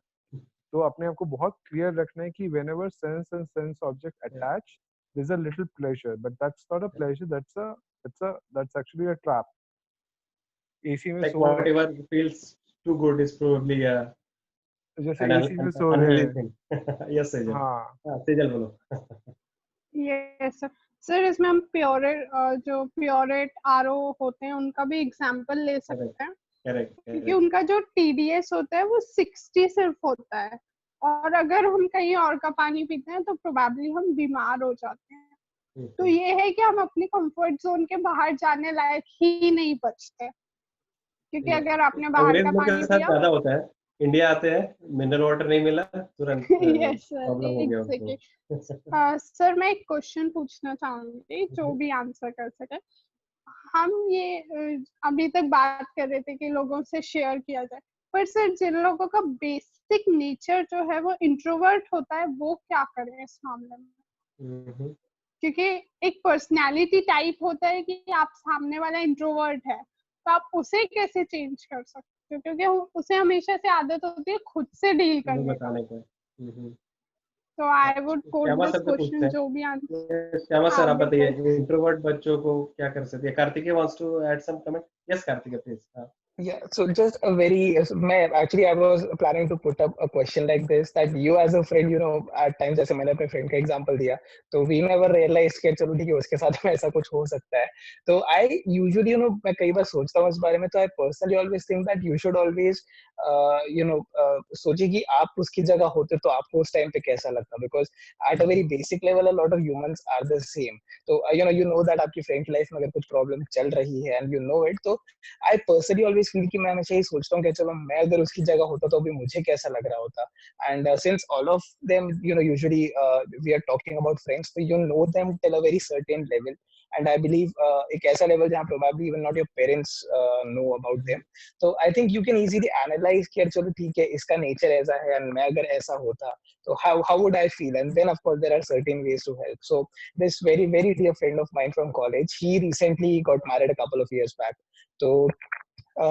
तो अपने आप को बहुत क्लियर रखना है कि whenever sense and sense object attach, there's a little pleasure, but that's not a pleasure, that's actually a trap. AC में Like सो रहे whatever feels too good is probably जैसे an एसी में सो रहे unhealthy हैं, thing. Yes, Sejal. हाँ Sejal बोलो. Yes sir, इसमें हम प्योरेट आरओ होते हैं उनका भी एग्जांपल ले सकते हैं, क्योंकि उनका जो टीडीएस होता है वो 60 सिर्फ होता है, और अगर हम कहीं और का पानी पीते हैं तो प्रोबेबली हम बीमार हो जाते हैं। तो ये है कि हम अपनी कंफर्ट जोन के बाहर जाने लायक ही नहीं बचते, क्योंकि अगर आपने बाहर अंग्रेज का लोग के पानी साथ पिया ज्यादा होता है। इंडिया आते हैं, मिनरल वाटर नहीं मिला, तुरंत यस सर, प्रॉब्लम हो गया एग्जैक्टली। उनको। सर मैं एक क्वेश्चन पूछना चाहूंगी, जो भी आंसर कर सके। हम ये अभी तक बात कर रहे थे कि लोगों से शेयर किया जाए, पर सर जिन लोगों का बेसिक नेचर जो है वो इंट्रोवर्ट होता है, वो क्या करें इस मामले में? क्योंकि एक पर्सनालिटी टाइप होता है कि आप सामने वाला इंट्रोवर्ट है, तो आप उसे कैसे चेंज कर सकते हो, क्योंकि उसे हमेशा से आदत होती है खुद से डील करने की। तो I would quote Shyama this sir से पूछते क्वेश्चन, हैं। जो भी आंसर। श्यामा सर, हाँ आप बताइए, बिल्कुल। इंट्रोवर्ट बच्चों को क्या कर सकते हैं? Kartikeya wants to add some comment. Yes Kartikeya, please. Yeah, so just a very, I was planning to put up a question like this, that you as a friend, at times, जैसे मैंने अपने friend का example दिया, तो we never realized कि चलो ठीक है उसके साथ में ऐसा कुछ हो सकता है। तो I usually, मैं कई बार सोचता हूँ इस बारे में, तो I personally always think that you should always, सोचिए कि आप उसकी जगह होते तो आपको उस टाइम पे कैसा लगता, because at a very basic level, a lot of humans are the same. तो you know that आपकी friend की life में अगर कुछ problem चल रही है and you know it, तो I personally always feel कि मैं हमेशा ही सोचता हूँ कि चलो मैं अगर उसकी जगह होता तो अभी मुझे कैसा लग रहा होता। And since all of them, usually we are talking about friends, so you know them till a very certain level, and I believe एक ऐसा level जहाँ probably even not your parents know about them. So I think you can easily analyze कि चलो ठीक है इसका nature ऐसा है, and मैं अगर ऐसा होता तो how would I feel? And then of course there are certain ways to help. So this very very dear friend of mine from college, he recently got married a couple of years back. So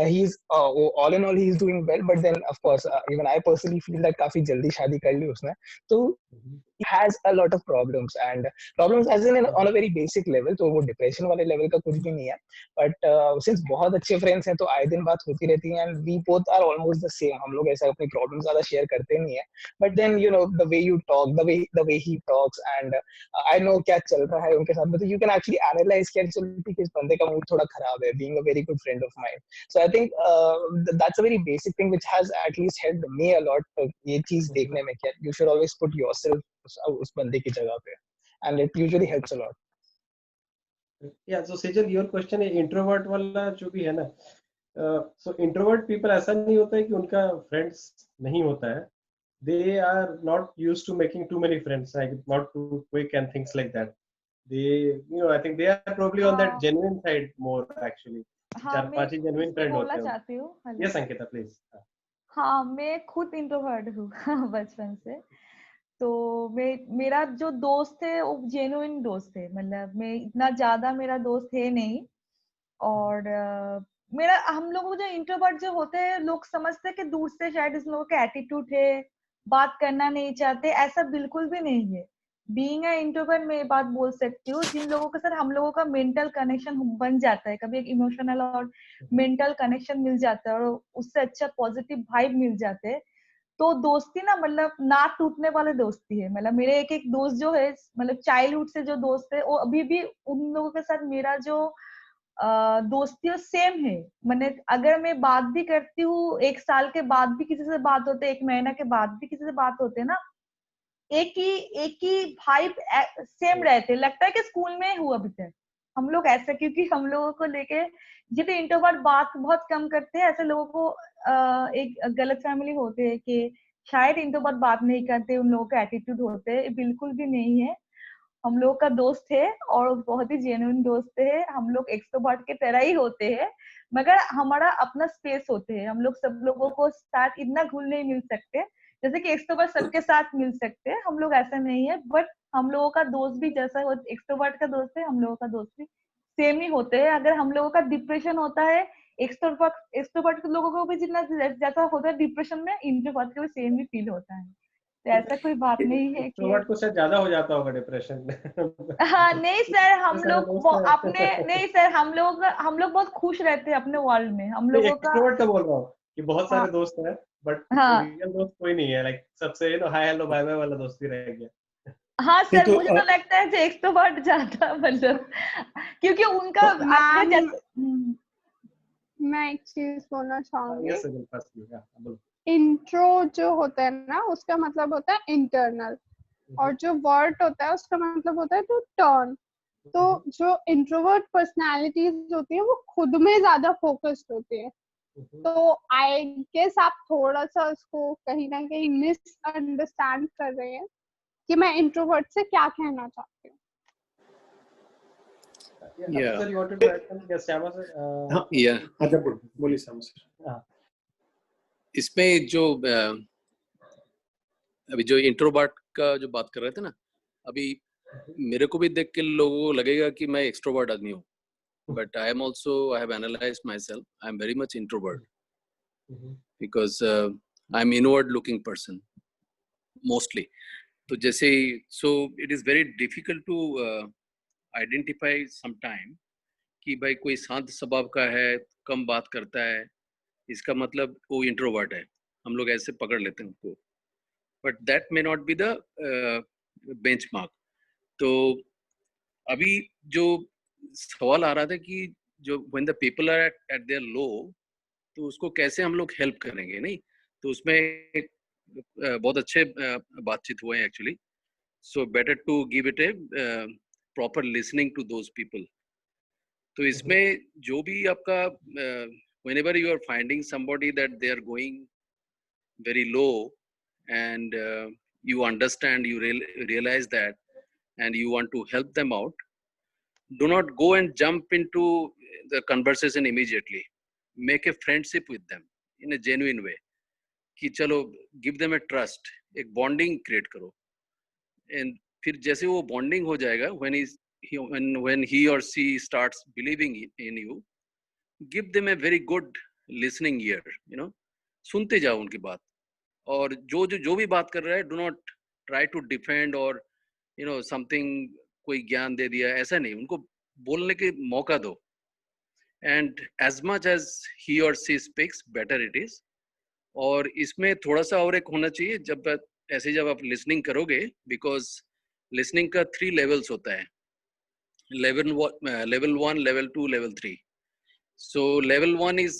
he's all in all he's doing well, but then of course even I personally feel that काफी जल्दी शादी कर ली उसने, तो he has a lot of problems, and problems as in on a very basic level, तो वो depression वाले level का कुछ भी नहीं है, but since बहुत अच्छे friends हैं तो आए दिन बात होती रहती है, and we both are almost the same. हम लोग ऐसा अपनी problems ज़्यादा share करते नहीं है, but then the way you talk, the way he talks, and I know क्या चल रहा है उनके साथ में, तो you can actually analyze कि चलो ठीक है इस बंदे का mood थोड़ा खराब है, being a very good friend of mine. So I think that's a very basic thing which has at least helped me a lot. ये चीज देखने में क्या, you should always put yourself उस बंदे की जगह पे, and it usually helps a lot. Yeah, so Sejal, your question है introvert वाला जो भी है ना, so introvert people ऐसा नहीं होता है कि उनका friends नहीं होता है. They are not used to making too many friends, like not too quick and things like that. They, I think they are probably on that genuine side more actually. हाँ, 4-5 ही genuine friend होते बोलना हैं. चाहती हूँ। Yes, Ankita, please. हाँ, मैं खुद introvert हूँ बचपन से। तो मेरा जो दोस्त है वो जेन्युइन दोस्त है, मतलब मैं इतना ज्यादा मेरा दोस्त है नहीं, और हम लोग जो इंट्रोवर्ट जो होते हैं, लोग समझते हैं कि दूर से शायद इस लोगों का एटीट्यूड है, बात करना नहीं चाहते, ऐसा बिल्कुल भी नहीं है। बीइंग अ इंट्रोवर्ट मैं ये बात बोल सकती हूँ, जिन लोगों के साथ हम लोगों का मेंटल कनेक्शन बन जाता है, कभी एक इमोशनल और मेंटल कनेक्शन मिल जाता है और उससे अच्छा पॉजिटिव वाइब मिल जाते हैं, तो दोस्ती ना मतलब ना टूटने वाली दोस्ती है। मतलब मेरे एक एक दोस्त जो है, मतलब चाइल्डहुड से जो दोस्त है, वो अभी भी उन लोगों के साथ मेरा जो दोस्ती है सेम है। मैंने अगर मैं बात भी करती हूँ, 1 साल के बाद भी किसी से बात होते, 1 महीना के बाद भी किसी से बात होते ना, एक ही वाइब सेम रहते, लगता है कि स्कूल में हूँ अभी तक हम लोग ऐसे। क्योंकि हम लोगों को लेके जितने इंट्रोवर्ट बात बहुत कम करते हैं, ऐसे लोगों को एक गलत फैमिली होते है कि शायद इंट्रोवर्ट बात नहीं करते, उन लोगों का एटीट्यूड होते हैं। बिल्कुल भी नहीं है। हम लोग का दोस्त है और बहुत ही जेन्युइन दोस्त है। हम लोग एक्सट्रोवर्ट के तरह ही होते हैं, मगर हमारा अपना स्पेस होते हैं। हम लोग सब लोगों को साथ इतना घुल नहीं मिल सकते जैसे कि एक्सट्रोवर्ट सबके साथ मिल सकते हैं। हम लोग ऐसा नहीं है, बट हम लोगों का दोस्त भी जैसा एक्सट्रोवर्ट का दोस्त है, हम लोगों का दोस्त भी सेम ही होते हैं। अगर हम लोगों का डिप्रेशन होता है, एक्सट्रोवर्ट के लोगों को भी जितना जैसा होता है डिप्रेशन में, इंट्रोवर्ट को भी सेम ही फील होता है। तो ऐसा कोई बात नहीं है कि एक्सट्रोवर्ट को शायद ज्यादा हो जाता होगा डिप्रेशन में। हाँ नहीं सर, हम सारे लोग दोस्त हैं। अपने नहीं सर, हम लोग बहुत खुश रहते हैं अपने वर्ल्ड में। हम नहीं, लोगों का एक्सट्रोवर्ट का बोल रहा हूँ कि बहुत हाँ सारे दोस्त हैं, बट हाँ रियल दोस्त कोई नहीं है। लाइक सबसे हाय हेलो बाय बाय वाला दोस्ती रह गया। हाँ नहीं सर, तो मुझे तो लगता है कि एक्सट्रोवर्ट ज्यादा मतलब, क्योंकि उनका तो आपने मैम जैसे मैं एक चीज बोलना चाहूंगी। यस सर, फर्स्ट बोलो। इंट्रो जो होता है ना, उसका मतलब होता है इंटरनल, और जो वर्ट होता है उसका मतलब होता है टू टर्न। तो जो इंट्रोवर्ट पर्सनालिटीज होती है वो खुद में ज्यादा फोकस्ड होती है। तो आई गेस आप थोड़ा सा उसको कहीं ना कहीं मिसअंडरस्टैंड कर रहे हैं कि मैं इंट्रोवर्ट से क्या कहना चाहती हूँ। Yeah. Sir, you wanted to add something? Yes, Shyama sir. हाँ Yeah. अच्छा बोलिए श्याम सर। हाँ, इसमें जो अभी जो इंट्रोवर्ट का जो बात कर रहे थे ना, अभी मेरे को भी देख के लोगों को लगेगा कि मैं एक्सट्रोवर्ट आदमी हूँ, but I have analysed myself, I am very much introvert because I am inward looking person mostly. तो जैसे so it is very difficult to identify some time कि भाई कोई शांत स्वभाव का है, कम बात करता है, इसका मतलब वो इंट्रोवर्ट है। हम लोग ऐसे पकड़ लेते हैं उसको, but that may not be the benchmark. तो अभी जो सवाल आ रहा था कि जो when the people are at their low, तो उसको कैसे हम लोग हेल्प करेंगे, नहीं? तो उसमें एक बहुत अच्छे बातचीत हुए हैं actually. So better to give it a proper listening to those people. तो इसमें जो भी आपका whenever you are finding somebody that they are going very low, and you understand, you realize that, and you want to help them out, do not go and jump into the conversation immediately. Make a friendship with them in a genuine way कि चलो give them a trust, एक bonding create करो, and फिर जैसे वो bonding हो जाएगा, when he or she starts believing in you, give them a very good listening ear, सुनते जाओ उनकी बात। और जो भी बात कर रहा है, do not try to defend or something, कोई ज्ञान दे दिया, ऐसा नहीं, उनको बोलने के मौका दो। And as much as he or she speaks, better it is. और इसमें थोड़ा सा और एक होना चाहिए, जब आप लिसनिंग करोगे, बिकॉज लिसनिंग का 3 लेवल्स होता है, level 1, level 2, level 3। So level 1 is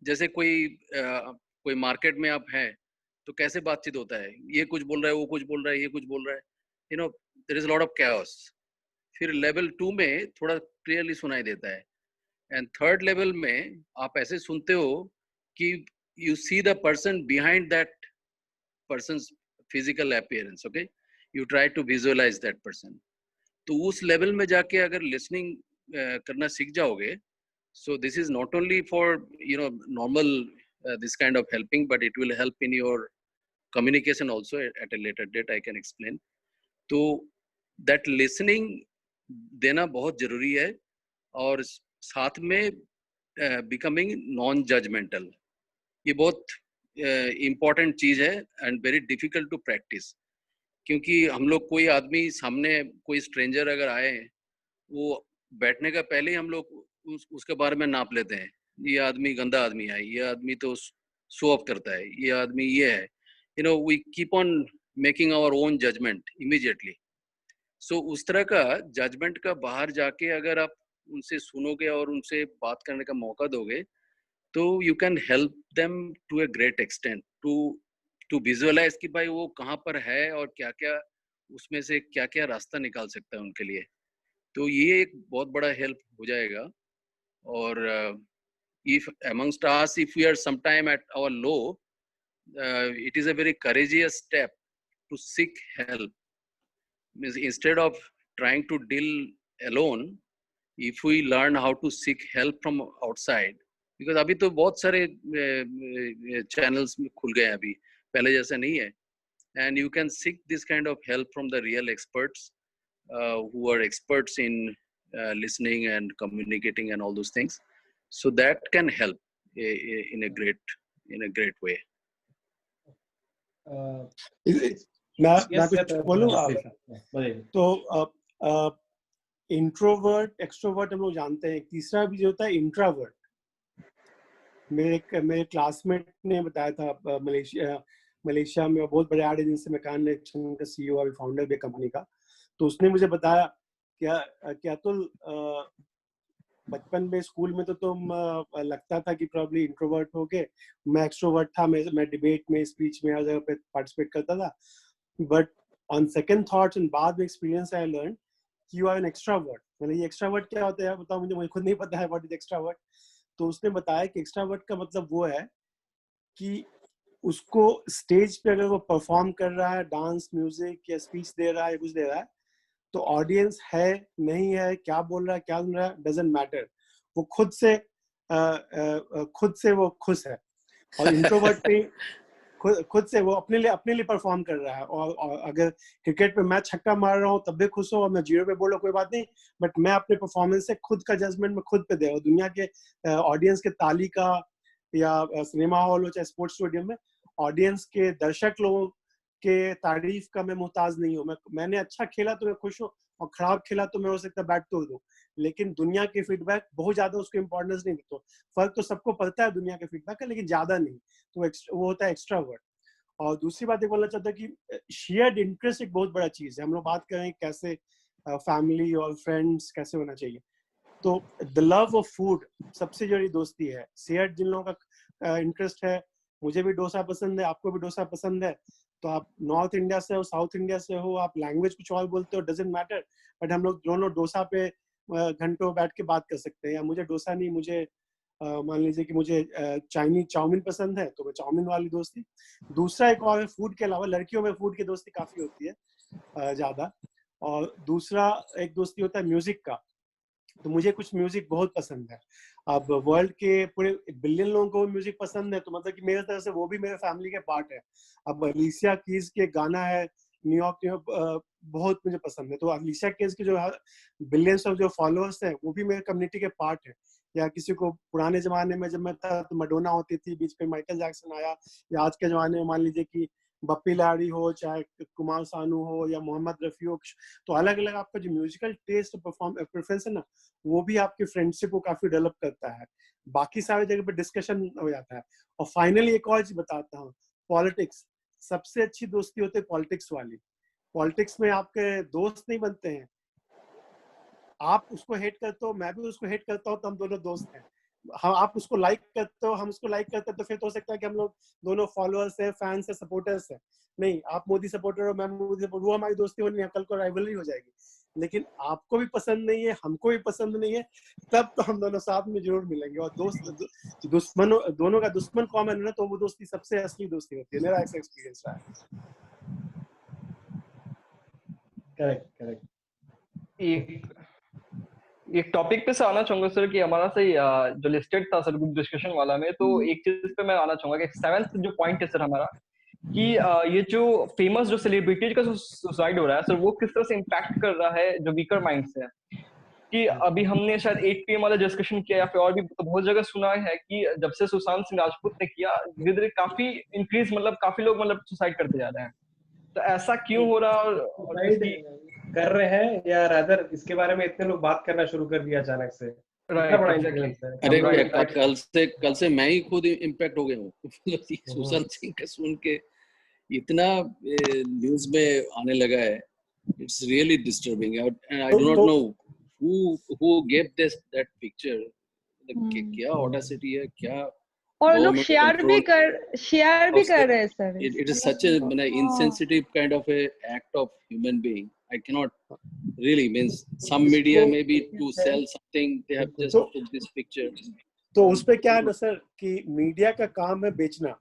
जैसे कोई मार्केट में आप हैं, तो कैसे बातचीत होता है, ये कुछ बोल रहा है, वो कुछ बोल रहा है, ये कुछ बोल रहा है, there is lot of chaos। फिर लेवल 2 में थोड़ा क्लियरली सुनाई देता है, एंड थर्ड लेवल में आप ऐसे सुनते हो कि you see the person behind that person's physical appearance, okay, you try to visualise that person. तो उस लेवल में जाके अगर लिसनिंग करना सीख जाओगे, so this is not only for normal this kind of helping, but it will help in your communication also at a later date, I can explain। तो that listening देना बहुत जरूरी है, और साथ में becoming non judgmental, ये बहुत important चीज है, and very difficult to practice। क्योंकि हम लोग कोई आदमी सामने, कोई स्ट्रेंजर अगर आए, वो बैठने का पहले ही हम लोग उसके बारे में नाप लेते हैं, ये आदमी गंदा आदमी है, ये आदमी तो शो ऑफ करता है, ये आदमी ये है, we keep on making our own judgment immediately. So उस तरह का जजमेंट का बाहर जाके अगर आप उनसे सुनोगे और उनसे बात करने का मौका दोगे, तो you can help them to a great extent to visualize कि भाई वो कहाँ पर है और क्या क्या उसमें से क्या क्या रास्ता निकाल सकता है उनके लिए. तो ये एक बहुत बड़ा हेल्प हो जाएगा. और if amongst us, if we are sometime at our low, it is a very courageous step to seek help. Means instead of trying to deal alone, if we learn how to seek help from outside, because अभी तो बहुत सारे channels खुल गए हैं अभी, पहले जैसा नहीं है, and you can seek this kind of help from the real experts who are experts in listening and communicating and all those things. So that can help in a great way. मैं कुछ बोलूँ आप? तो introvert extrovert हम लोग जानते हैं. तीसरा भी जो होता है इंट्रावर्ट. मेरे क्लासमेट ने बताया था मलेशिया में बहुत बड़े एड एजेंसी में काम का CEO और फाउंडर भी कंपनी का. तो उसने मुझे बताया क्या तो बचपन में स्कूल में तो तुम लगता था कि प्रॉब्ली इंट्रोवर्ट हो गए. मैं एक्सट्रोवर्ट था. मैं डिबेट में स्पीच में हर जगह पे पार्टिसिपेट करता था. But on second thoughts and बाद में experience I learn you are an extrovert. मतलब ये एक्सट्रावर्ट क्या होता है बताओ मुझे खुद नहीं पता है व्हाट इज एक्सट्रावर्ट. तो उसने बताया कि एक्सट्रावर्ट का मतलब वो है कि उसको स्टेज पे अगर वो परफॉर्म कर रहा है, डांस, म्यूजिक या स्पीच दे रहा है, कुछ दे रहा है, तो ऑडियंस है नहीं है, क्या बोल रहा है क्या सुन रहा है, डजंट मैटर. वो खुद से वो खुश है. और इंट्रोवर्ट पे खुद से वो अपने लिए परफॉर्म कर रहा है. और अगर क्रिकेट में मैं छक्का मार रहा हूँ तब भी खुश हो और मैं जीरो पे बोल रहा, कोई बात नहीं, बट मैं अपने परफॉर्मेंस से खुद का जजमेंट में खुद पे दे रहा हूँ. दुनिया के ऑडियंस के ताली का या सिनेमा हॉल हो चाहे स्पोर्ट्स स्टेडियम में ऑडियंस के दर्शक लोगों के तारीफ का मैं मुहताज नहीं हूँ. मैंने अच्छा खेला तो मैं खुश हूँ और खराब खेला तो मैं हो सकता है बैट तोड़ दूं. लेकिन दुनिया के फीडबैक बहुत ज्यादा उसको इंपॉर्टेंस नहीं देता. फर्क तो सबको पड़ता है दुनिया के फीडबैक का, लेकिन ज्यादा नहीं. तो वो होता है एक्स्ट्रावर्ट. और दूसरी बात ये बोलना चाहता हूँ कि शेयर्ड इंटरेस्ट एक बहुत बड़ा चीज है. हम लोग बात करें कैसे फैमिली और फ्रेंड्स कैसे होना चाहिए, तो द लव ऑफ फूड सबसे बड़ी दोस्ती है. शेयर्ड जिन लोगों का इंटरेस्ट है, मुझे भी डोसा पसंद है, आपको भी डोसा पसंद है, तो आप नॉर्थ इंडिया से हो, साउथ इंडिया से हो, आप लैंग्वेज कुछ और बोलते हो, डजंट मैटर, बट हम लोग दोनों डोसा पे घंटों बैठ के बात कर सकते हैं. या मुझे डोसा नहीं, मुझे मान लीजिए कि मुझे चाइनीज चाउमीन पसंद है, तो मैं चाउमीन वाली दोस्ती. दूसरा एक और है फूड के अलावा, लड़कियों में फूड की दोस्ती काफी होती है ज्यादा. और दूसरा एक दोस्ती होता है म्यूजिक का. तो मुझे कुछ म्यूजिक बहुत पसंद है. अब वर्ल्ड के पूरे 1 बिलियन लोगों को म्यूजिक पसंद है, तो मतलब कि मेरे तरफ से वो भी मेरे फैमिली के पार्ट है. अब अलीशिया कीज के गाना है न्यूयॉर्क बहुत मुझे पसंद है. तो अलीशिया कीज के जो बिलियंस ऑफ जो फॉलोअर्स हैं वो भी मेरे कम्युनिटी के पार्ट है. या किसी को पुराने जमाने में जब मैं था तो मडोना होती थी, बीच में माइकल जैक्सन आया, या आज के जमाने में मान लीजिए कि बप्पी लाड़ी हो, चाहे कुमार सानू हो या मोहम्मद रफी हो, तो अलग अलग आपका जो म्यूजिकल टेस्ट प्रेफरेंस है ना, वो भी आपकी फ्रेंडशिप को काफी डेवलप करता है. बाकी सारी जगह पे डिस्कशन हो जाता है. और फाइनली एक और चीज बताता हूँ, पॉलिटिक्स. सबसे अच्छी दोस्ती होती है पॉलिटिक्स वाली. पॉलिटिक्स में आपके दोस्त नहीं बनते हैं, आप उसको हेट करते हो, मैं भी उसको हेट करता हूँ, तो हम दोनों दोस्त हैं. आप उसको लाइक करते हो, हम उसको लाइक करते हैं, तो फिर तो हो सकता है कि हम लोग दोनों फॉलोअर्स हैं, फैंस हैं, सपोर्टर्स हैं. नहीं, आप मोदी सपोर्टर हो, मैं मोदी सपोर्टर, वो हमारी दोस्ती होनी है, कल को राइवलरी हो जाएगी. लेकिन आपको भी पसंद नहीं है, हमको भी पसंद नहीं है, तब तो हम दोनों साथ में जरूर मिलेंगे. और दोनों का दुश्मन कॉमन है ना, तो वो दोस्ती सबसे असली दोस्ती होती है. मेरा ऐसा एक्सपीरियंस रहा है. करेक्ट. एक टॉपिक पे से आना चाहूंगा सर कि हमारा सही जो लिस्टेड था सर ग्रुप डिस्कशन वाला में, तो एक चीज पे मैं आना चाहूंगा कि 7th जो पॉइंट है सर हमारा, कि ये जो फेमस जो सेलिब्रिटीज का सुसाइड हो रहा है सर, वो किस तरह से इम्पैक्ट कर रहा है जो वीकर माइंड से है. कि अभी हमने शायद 8 PM वाला डिस्कशन किया या फिर और भी बहुत जगह सुना है कि जब से सुशांत सिंह राजपूत ने किया, धीरे धीरे काफी इंक्रीज, मतलब काफी लोग मतलब सुसाइड करते जा रहे हैं. तो ऐसा क्यों हो रहा है और कर रहे हैं, या रादर इसके बारे में इतने लोग बात करना शुरू कर दिया अचानक से? अरे कल से मैं ही खुद इम्पैक्ट हो गया हूँ सुशांत सिंह का सुन के, इतना न्यूज में आने लगा है, it's really disturbing and I do not know who gave this that picture. क्या ऑडेसिटी है, क्या और लोग government शेयर भी कर रहे हैं sir. it is such a insensitive kind of a act of human being. I cannot really means some media maybe to sell something they have just took this picture. तो उस पे क्या है ना सर कि मीडिया का काम है बेचना।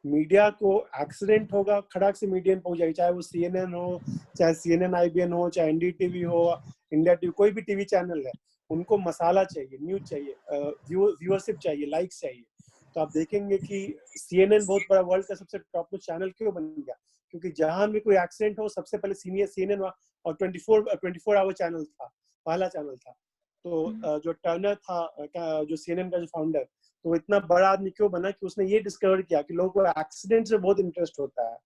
मीडिया को एक्सीडेंट होगा, खड़ाक से मीडिया में पहुंच जाएगी, चाहे वो CNN हो, चाहे CNN IBN हो, चाहे NDTV हो, इंडिया टीवी, कोई भी टीवी चैनल है, उनको मसाला चाहिए, न्यूज चाहिए, व्यूअरशिप चाहिए, लाइक्स चाहिए। तो आप देखेंगे कि CNN बहुत बड़ा वर्ल्ड का सबसे टॉप न्यूज चैनल क्यों बन गया, क्योंकि जहां भी कोई एक्सीडेंट हो सबसे पहले CNN और 24 आवर चैनल था, पहला चैनल था। तो जो टर्नर था, जो CNN का जो फाउंडर, तो वो इतना बड़ा आदमी क्यों बना कि उसने ये डिस्कवर किया कि लोगों को एक्सीडेंट से बहुत इंटरेस्ट होता है।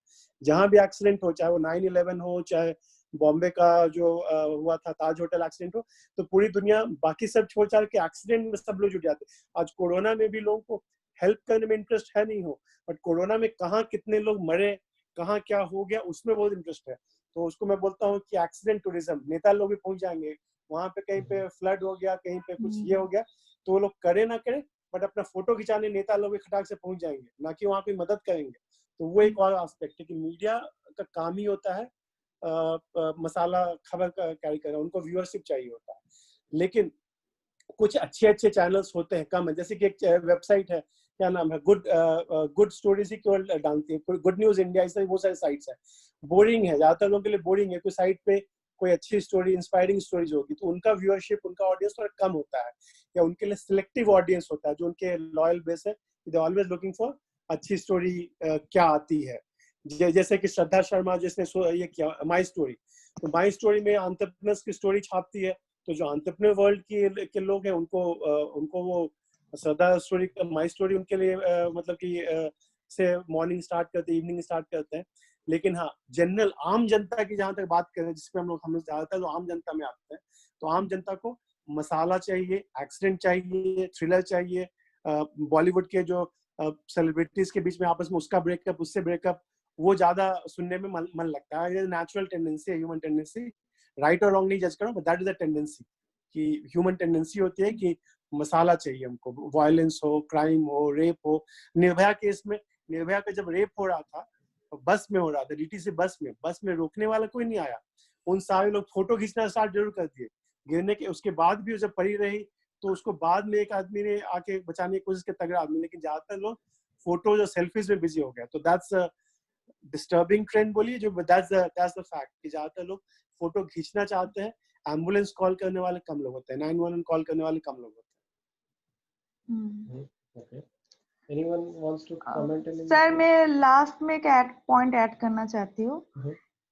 जहां भी एक्सीडेंट हो, चाहे वो 9/11 हो, चाहे बॉम्बे का जो हुआ था ताज होटल एक्सीडेंट हो, तो पूरी दुनिया बाकी सब छोड़ छाड़ के एक्सीडेंट में सब लोग जुट जाते। आज कोरोना में भी लोगों को हेल्प करने में इंटरेस्ट है नहीं हो, बट कोरोना में कहाँ कितने लोग मरे, कहाँ क्या हो गया, उसमें बहुत इंटरेस्ट है। तो उसको मैं बोलता हूँ कि एक्सीडेंट टूरिज्म, नेता लोग भी पहुंच जाएंगे वहां पे, कहीं पे फ्लड हो गया, कहीं पे कुछ ये हो गया, तो वो लोग करे ना करे बट अपना फोटो खिंचाने नेता लोग भी खटाक से पहुंच जाएंगे, ना कि वहां पे मदद करेंगे। तो वो एक और एस्पेक्ट है कि मीडिया का काम ही होता है मसाला खबर का कैरी करना, उनको व्यूअरशिप चाहिए होता है। लेकिन कुछ अच्छे चैनल्स होते हैं, कम है, जैसे कि एक वेबसाइट है, क्या नाम है, गुड स्टोरीज ही केवल डालती है, गुड न्यूज इंडिया, इस तरह बहुत सारे साइट्स है। बोरिंग है, ज्यादातर लोगों के लिए बोरिंग है। कोई साइट पे कोई अच्छी स्टोरी, इंस्पायरिंग स्टोरीज होगी तो उनका व्यूअरशिप, उनका ऑडियंस थोड़ा कम होता है, या उनके लिए सिलेक्टिव ऑडियंस होता है जो उनके लॉयल बेस है, दे ऑलवेज लुकिंग फॉर अच्छी स्टोरी क्या आती है। जैसे कि श्रद्धा शर्मा जिसने ये किया माई स्टोरी, तो माई स्टोरी में एंटरप्रेन्योर्स की स्टोरी छापती है, तो जो एंटरप्रेन्योर वर्ल्ड के लोग हैं उनको वो श्रद्धा स्टोरी, माई स्टोरी उनके लिए मतलब कि से मॉर्निंग स्टार्ट करते, इवनिंग स्टार्ट करते हैं। लेकिन हाँ, जनरल आम जनता की जहां तक बात करें, जिसपे हम ज्यादातर जो आम जनता में आते हैं, तो आम जनता को मसाला चाहिए, एक्सीडेंट चाहिए, थ्रिलर चाहिए, बॉलीवुड के जो सेलिब्रिटीज के बीच में आपस में उसका ब्रेकअप, उससे ब्रेकअप, वो ज्यादा सुनने में मन लगता है। ये नेचुरल टेंडेंसी है, ह्यूमन टेंडेंसी, राइट और रॉन्ग नहीं जज करो, but that is the tendency कि ह्यूमन टेंडेंसी होती है कि मसाला चाहिए हमको, वायलेंस हो, क्राइम हो, रेप हो। निर्भया केस में, निर्भया का जब रेप हो रहा था, बस में हो रहा था, DTC बस में रोकने वाला कोई नहीं आया, उन सारे लोग फोटो खींचना स्टार्ट जरूर कर दिए। गिरने के उसके बाद भी जब पड़ी रही तो उसको बाद में एक आदमी ने आके बचाने की कोशिश की, तगड़ा आदमी, लेकिन ज्यादातर लोग फोटो जो सेल्फीज में बिजी हो गया। तो दैट्स डिस्टर्बिंग ट्रेंड बोलिए, जो दैट्स द फैक्ट कि ज्यादातर लोग फोटो खींचना चाहते हैं, एम्बुलेंस कॉल करने वाले कम लोग होते हैं, 911 कॉल करने वाले कम लोग होते हैं। Okay. Anyone wants to comment? Sir मैं लास्ट में एक पॉइंट ऐड करना चाहती हूँ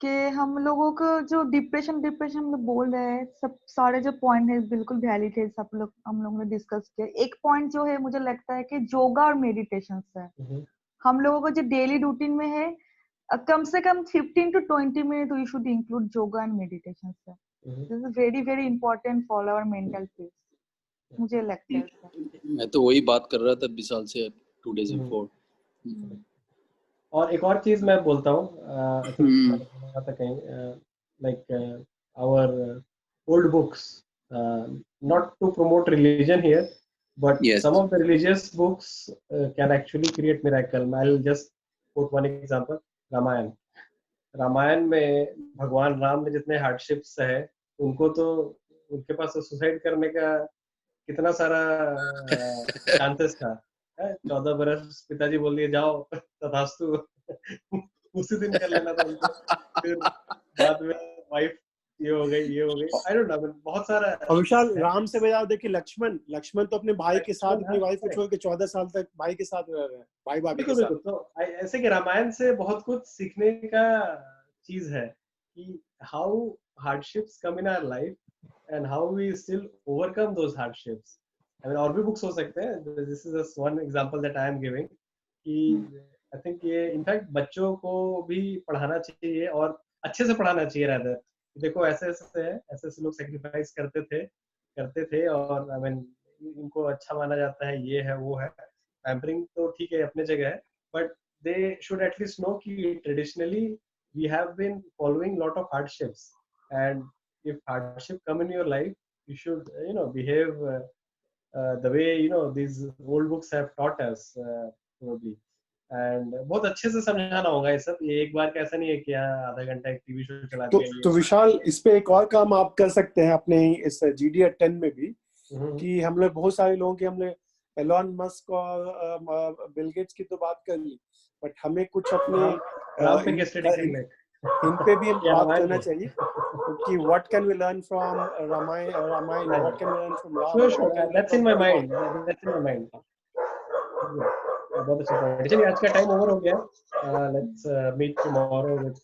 कि हम लोगों को जो डिप्रेशन हम लोग बोल रहे हैं, सब सारे जो पॉइंट है बिल्कुल वैलिड है, सब लोग हम लोगों ने डिस्कस किया। एक पॉइंट जो है मुझे लगता है कि योगा और मेडिटेशन है, हम लोगों को जो डेली रूटीन में है, कम से कम 15 to 20 minute we should include yoga and meditation sir. This is very very important for our mental peace, मुझे लगता है सर। मैं तो वही बात कर रहा था विशाल से 2 days before। और एक और चीज मैं बोलता हूँ, like our old books, not to promote religion here, but some of the religious books can actually create miracle. I'll just quote one example, Ramayana में भगवान राम ने जितने हार्डशिप्स है, उनको तो उनके पास सुसाइड करने का कितना सारा चांसेस था। 14 बरस पिताजी बोल दिए जाओ तथास्तु, उसी दिन कर लेना था उनको, फिर बाद में वाइफ ये हो गई। आई डोंट नो, बहुत सारा। विशाल, राम से बजाय देखिए लक्ष्मण तो अपने भाई के साथ, अपनी वाइफ को छोड़ के 14 साल तक भाई के साथ रह रहे हैं, भाई भाभी के साथ। तो ऐसे कि रामायण से बहुत कुछ सीखने का चीज है कि how hardships come in our life and how we still overcome those hardships. I mean, और भी बुक्स हो सकते हैं, this is just one example that I am giving कि I think ये इनफैक्ट बच्चों को भी पढ़ाना चाहिए और अच्छे से पढ़ाना चाहिए। rather देखो ऐसे लोग सेक्रीफाइस करते थे और I mean इनको अच्छा माना जाता है, ये है वो है। पैम्परिंग तो ठीक है अपने जगह है, but they should at least know कि traditionally we have been following lot of hardships, and if hardship come in your life, you should behave the way these old books have taught us, probably. And बहुत अच्छे से समझाना होगा ये सब, ये एक बार कैसा नहीं है कि यहाँ आधा घंटा एक टीवी शो चला दिया ये। तो विशाल, इस पे एक और काम आप कर सकते हैं अपने इस GD at 10 में भी, कि हम लोग बहुत सारे लोगों की, हमने एलॉन मस्क और बिल गेट्स की तो बात कर ली, बट हमें कुछ अपने इन पे भी हम बात करना चाहिए कि what can we learn from Ramayana, what can we learn from Rama? Sure, that's in my mind. बहुत अच्छा पॉइंट। चलिए आज का टाइम ओवर हो गया, लेट्स मीट टुमारो विद